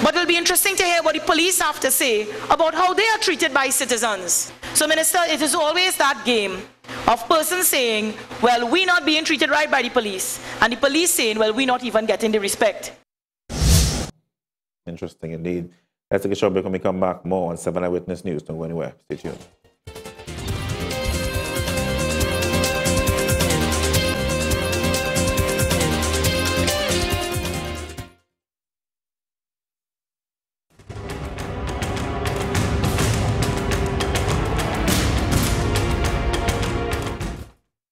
but it'll be interesting to hear what the police have to say about how they are treated by citizens. So, Minister, it is always that game of persons saying, well, we're not being treated right by the police, and the police saying, well, we're not even getting the respect. Interesting indeed. Let's take a short break when we come back. More on 7 Eyewitness News. Don't go anywhere. Stay tuned.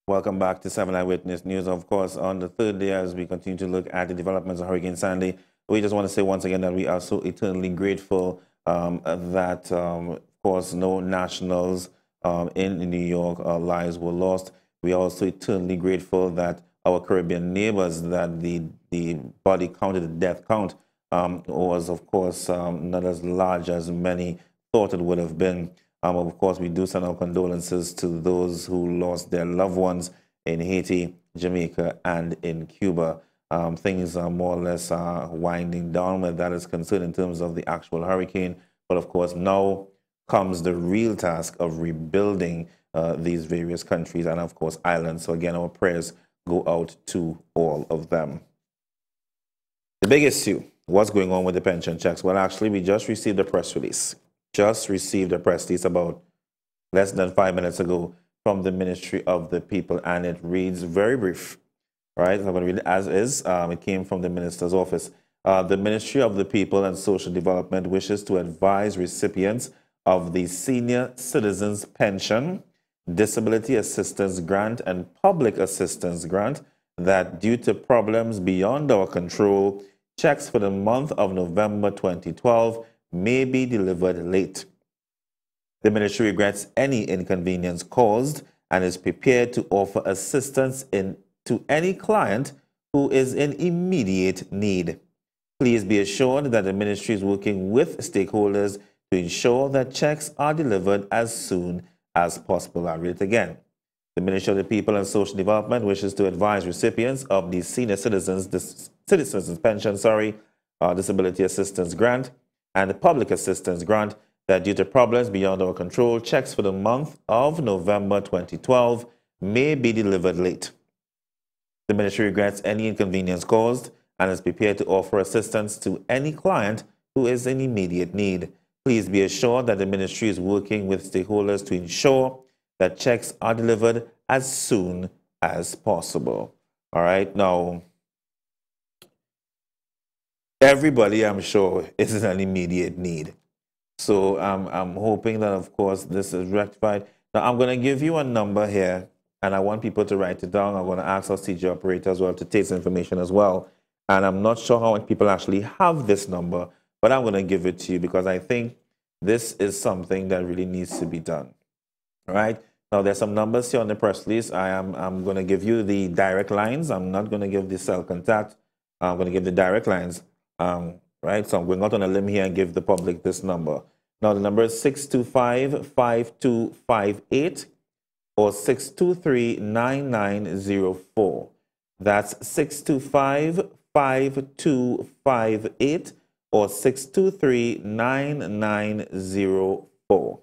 Welcome back to 7 Eyewitness News. Of course, on the third day, as we continue to look at the developments of Hurricane Sandy, we just want to say once again that we are so eternally grateful that, of course, no nationals in New York lives were lost. We are also eternally grateful that our Caribbean neighbors, that the body count, the death count, was, of course, not as large as many thought it would have been. Of course, we do send our condolences to those who lost their loved ones in Haiti, Jamaica, and in Cuba. Things are more or less winding down where that is concerned in terms of the actual hurricane. But of course, now comes the real task of rebuilding these various countries and, of course, islands. So, again, our prayers go out to all of them. The big issue, what's going on with the pension checks? Well, actually, we just received a press release. Just received a press release about less than 5 minutes ago from the Ministry of the People, and it reads very brief. Right, I'm going to read it as is. It came from the Minister's office. The Ministry of the People and Social Development wishes to advise recipients of the Senior Citizens Pension, Disability Assistance Grant, and Public Assistance Grant that due to problems beyond our control, checks for the month of November 2012 may be delivered late. The Ministry regrets any inconvenience caused and is prepared to offer assistance to any client who is in immediate need. Please be assured that the Ministry is working with stakeholders to ensure that checks are delivered as soon as possible. I'll read it again. The Ministry of the People and Social Development wishes to advise recipients of the Senior Citizens Pension, Disability Assistance Grant and the Public Assistance Grant that due to problems beyond our control, checks for the month of November 2012 may be delivered late. The Ministry regrets any inconvenience caused and is prepared to offer assistance to any client who is in immediate need. Please be assured that the Ministry is working with stakeholders to ensure that checks are delivered as soon as possible. All right, now, everybody, I'm sure, is in an immediate need. So I'm hoping that, of course, this is rectified. Now, I'm going to give you a number here, and I want people to write it down. I'm going to ask our CG operator as well to take some information as well. And I'm not sure how many people actually have this number, but I'm going to give it to you because I think this is something that really needs to be done. All right. Now, there's some numbers here on the press release. I'm going to give you the direct lines. I'm not going to give the cell contact. I'm going to give the direct lines. Right. So I'm going out on a limb here and give the public this number. Now, the number is 625-5258 or 623-9904. That's 625-5258 or 623-9904. All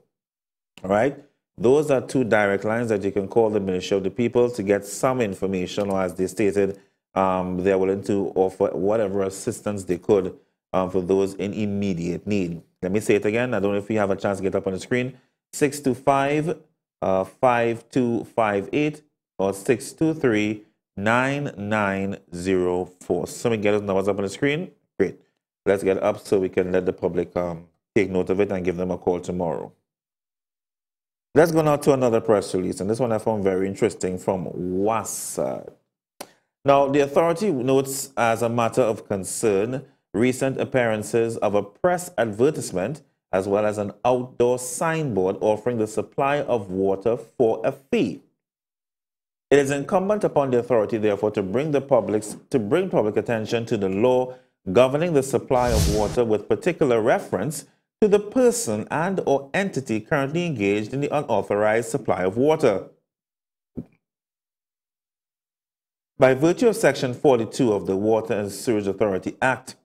right. Those are two direct lines that you can call the Ministry of the People to get some information, or as they stated, they're willing to offer whatever assistance they could for those in immediate need. Let me say it again. I don't know if you have a chance to get up on the screen. 625-5258 or 623-9904. So we get those numbers up on the screen. Great. Let's get up so we can let the public take note of it and give them a call tomorrow. Let's go now to another press release, and this one I found very interesting from WASA. Now, the authority notes as a matter of concern recent appearances of a press advertisement as well as an outdoor signboard offering the supply of water for a fee. It is incumbent upon the authority, therefore, to bring public attention to the law governing the supply of water with particular reference to the person and or entity currently engaged in the unauthorized supply of water. By virtue of Section 42 of the Water and Sewerage Authority Act,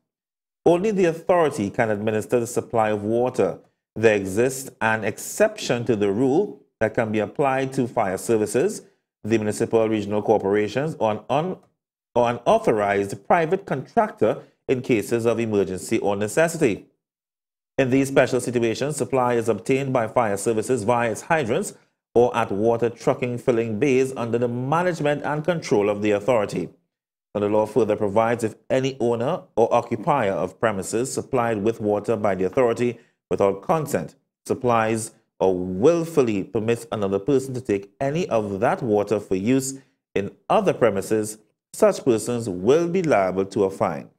only the authority can administer the supply of water. There exists an exception to the rule that can be applied to fire services, the municipal regional corporations, or an unauthorized private contractor in cases of emergency or necessity. In these special situations, supply is obtained by fire services via its hydrants or at water trucking filling bays under the management and control of the authority. And the law further provides if any owner or occupier of premises supplied with water by the authority without consent supplies or willfully permits another person to take any of that water for use in other premises, such persons will be liable to a fine.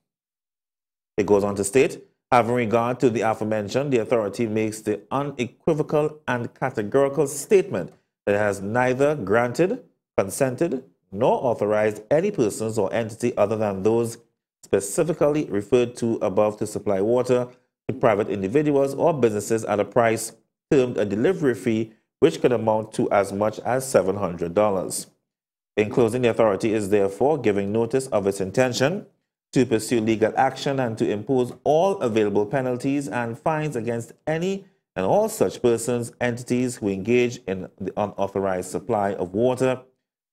It goes on to state, having regard to the aforementioned, the authority makes the unequivocal and categorical statement that it has neither granted, consented, nor authorized any persons or entity other than those specifically referred to above to supply water to private individuals or businesses at a price termed a delivery fee, which could amount to as much as $700. In closing, the authority is therefore giving notice of its intention to pursue legal action and to impose all available penalties and fines against any and all such persons, entities who engage in the unauthorized supply of water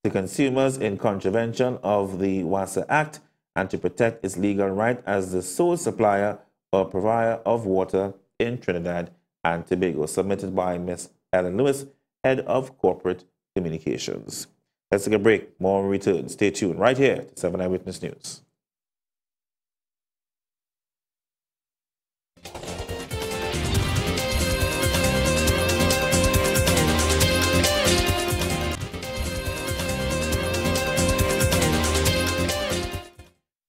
to consumers in contravention of the WASA Act and to protect its legal right as the sole supplier or provider of water in Trinidad and Tobago. Submitted by Ms. Ellen Lewis, Head of Corporate Communications. Let's take a break. More return. Stay tuned right here to 7 Eyewitness News.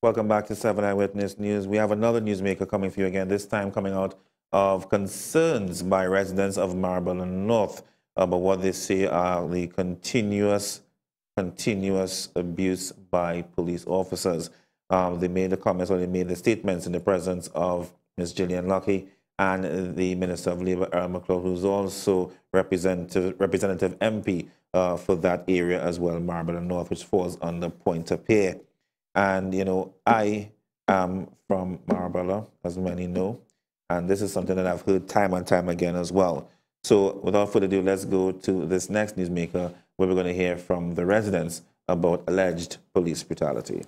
Welcome back to 7 Eyewitness News. We have another newsmaker coming for you again, this time coming out of concerns by residents of Marble North about what they say are the continuous abuse by police officers. They made the comments, or they made the statements in the presence of Ms. Gillian Lucky and the Minister of Labour, Earl McLeod, who's also representative MP for that area as well, Marble North, which falls under Pointe-a-Pierre. And, you know, I am from Marble, as many know, and this is something that I've heard time and time again as well. So without further ado, let's go to this next newsmaker, where we're going to hear from the residents about alleged police brutality.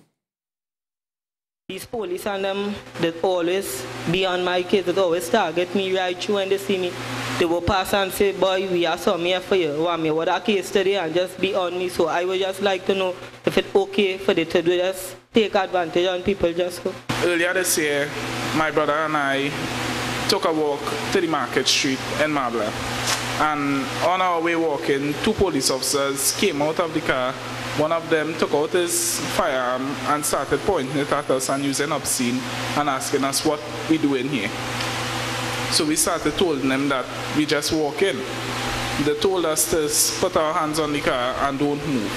These police and them, they always be on my case. They always target me right through when they see me. They will pass and say, boy, we are some here for you. Want me what a case today and just be on me. So I would just like to know if it's okay for them to do just take advantage on people just go. Earlier this year, my brother and I took a walk to the Market Street in Marbella. And on our way walking, two police officers came out of the car. One of them took out his firearm and started pointing it at us and using obscene and asking us what we doing here. So we started telling them that we just walk in. They told us to put our hands on the car and don't move.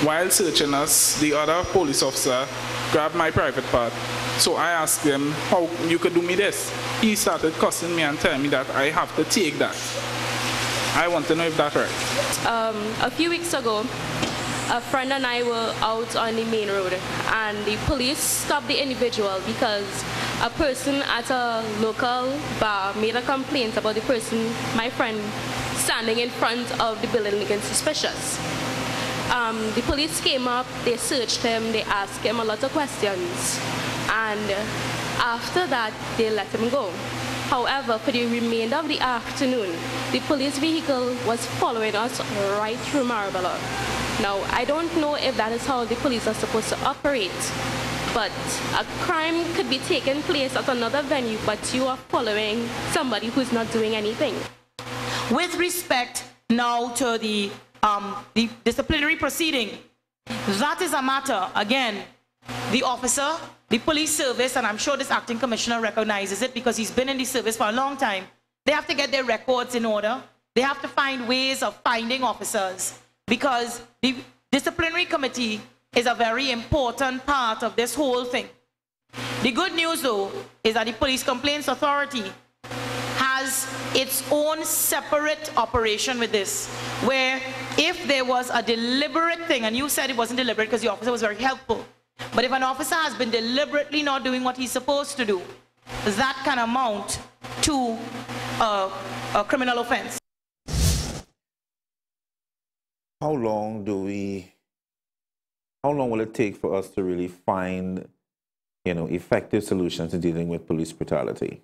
While searching us, the other police officer grabbed my private part. So I asked him how you could do me this. He started cussing me and telling me that I have to take that. I want to know if that's right. A few weeks ago, a friend and I were out on the main road and the police stopped the individual because a person at a local bar made a complaint about the person, my friend, standing in front of the building looking suspicious. The police came up, they searched him, they asked him a lot of questions, and after that they let him go. However, for the remainder of the afternoon, the police vehicle was following us right through Marbella. Now, I don't know if that is how the police are supposed to operate, but a crime could be taking place at another venue, but you are following somebody who's not doing anything. With respect now to the disciplinary proceeding, that is a matter, again, the officer, the police service, and I'm sure this acting commissioner recognizes it because he's been in the service for a long time, they have to get their records in order. They have to find ways of finding officers because the disciplinary committee is a very important part of this whole thing. The good news, though, is that the Police Complaints Authority has its own separate operation with this, where if there was a deliberate thing, and you said it wasn't deliberate because the officer was very helpful, but if an officer has been deliberately not doing what he's supposed to do, that can amount to a criminal offense. How long will it take for us to really find, effective solutions to dealing with police brutality?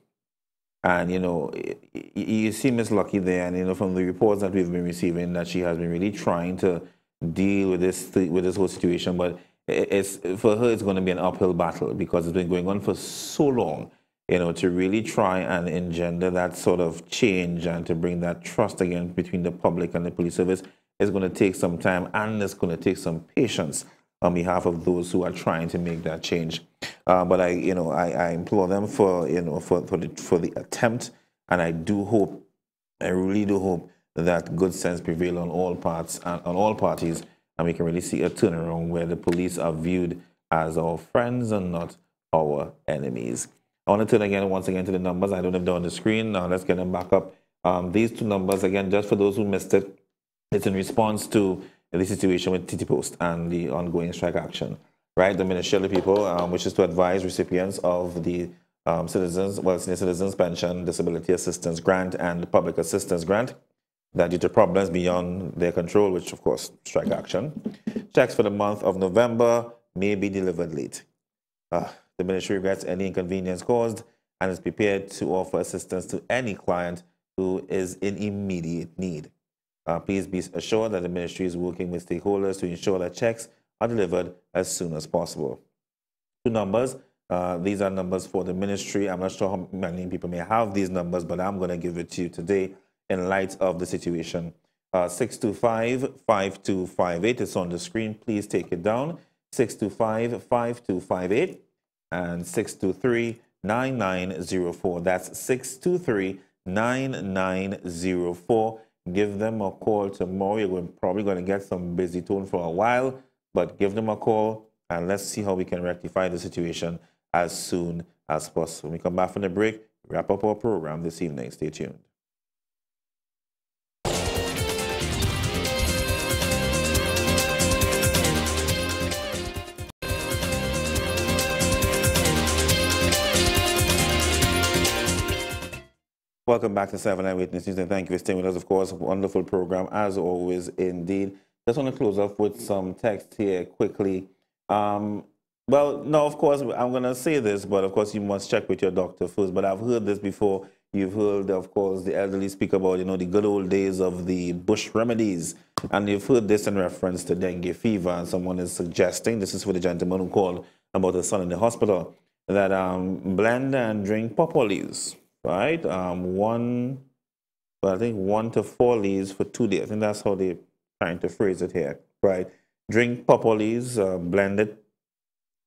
And, you see Ms. Lucky there, and, from the reports that we've been receiving, that she has been really trying to deal with this whole situation, but for her, it's going to be an uphill battle because it's been going on for so long, to really try and engender that sort of change and to bring that trust again between the public and the police service is going to take some time, and it's going to take some patience on behalf of those who are trying to make that change. But I implore them for the attempt, and I really do hope that good sense prevail on all parts and on all parties, and we can really see a turnaround where the police are viewed as our friends and not our enemies. I want to turn once again to the numbers. I don't have them on the screen. Now let's get them back up. These two numbers, again, just for those who missed it, it's in response to the situation with TT Post and the ongoing strike action. Right, the Ministry of the People wishes to advise recipients of the senior citizens pension, disability assistance grant, and public assistance grant that due to problems beyond their control, which of course strike action. Checks for the month of November may be delivered late. The ministry regrets any inconvenience caused and is prepared to offer assistance to any client who is in immediate need. Please be assured that the ministry is working with stakeholders to ensure that checks are delivered as soon as possible. Two numbers. These are numbers for the ministry. I'm not sure how many people may have these numbers, but I'm going to give it to you today in light of the situation. 625-5258 is on the screen. Please take it down. 625-5258 and 623-9904. That's 623-9904. Give them a call tomorrow. You're probably going to get some busy tone for a while, but give them a call and let's see how we can rectify the situation as soon as possible. When we come back from the break, wrap up our program this evening. Stay tuned. Welcome back to 7 Eyewitness News, and thank you for staying with us. Of course, wonderful program as always, indeed. Just want to close off with some text here quickly. Well, no, of course, I'm going to say this, but of course, you must check with your doctor first. But I've heard this before. You've heard, of course, the elderly speak about, the good old days of the bush remedies. And you've heard this in reference to dengue fever. And someone is suggesting, this is for the gentleman who called about his son in the hospital, that blend and drink pawpaw leaves. Right, I think 1 to 4 leaves for 2 days. I think that's how they're trying to phrase it here. Right, drink pawpaw leaves, blend it,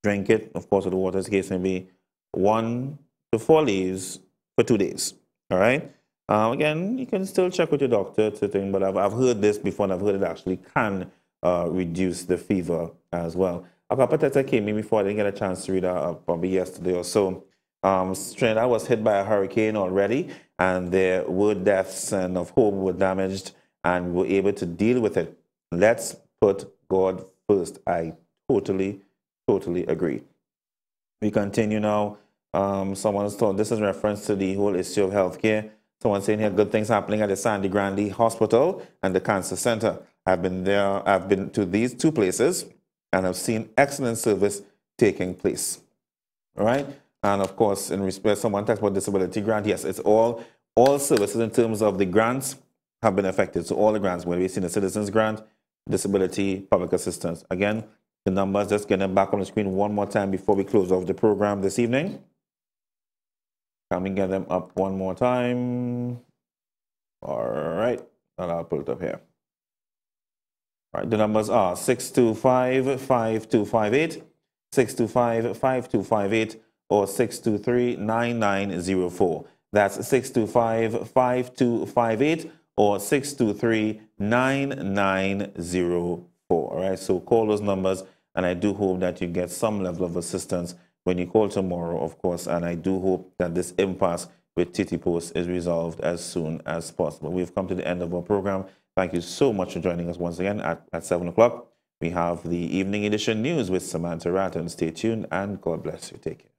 drink it. Of course, with the water, the case may be 1 to 4 leaves for 2 days. All right. Again, you can still check with your doctor to think, but I've heard this before, and I've heard it actually can reduce the fever as well. A couple of texts came in before. I didn't get a chance to read probably yesterday or so. Trinidad was hit by a hurricane already, and there were deaths and of homes were damaged, and we were able to deal with it. Let's put God first. I totally agree. We continue now. Someone's told this is reference to the whole issue of healthcare. Someone saying here good things happening at the Sandy Grande Hospital and the Cancer Center. I've been there. I've been to these two places, and I've seen excellent service taking place. All right. And of course, in respect, someone talks about disability grant. Yes, it's all services in terms of the grants have been affected. So all the grants, whether we've seen a citizens grant, disability, public assistance. Again, the numbers, just get them back on the screen one more time before we close off the program this evening. Can we get them up one more time? All right, and I'll put it up here. All right, the numbers are 625-5258, 625-5258, or 623-9904. That's 625-5258 or 623-9904. All right, so call those numbers, and I do hope that you get some level of assistance when you call tomorrow, of course, and I do hope that this impasse with TT Post is resolved as soon as possible. We've come to the end of our program. Thank you so much for joining us once again at 7 o'clock. We have the evening edition news with Samantha Ratton. Stay tuned, and God bless you. Take care.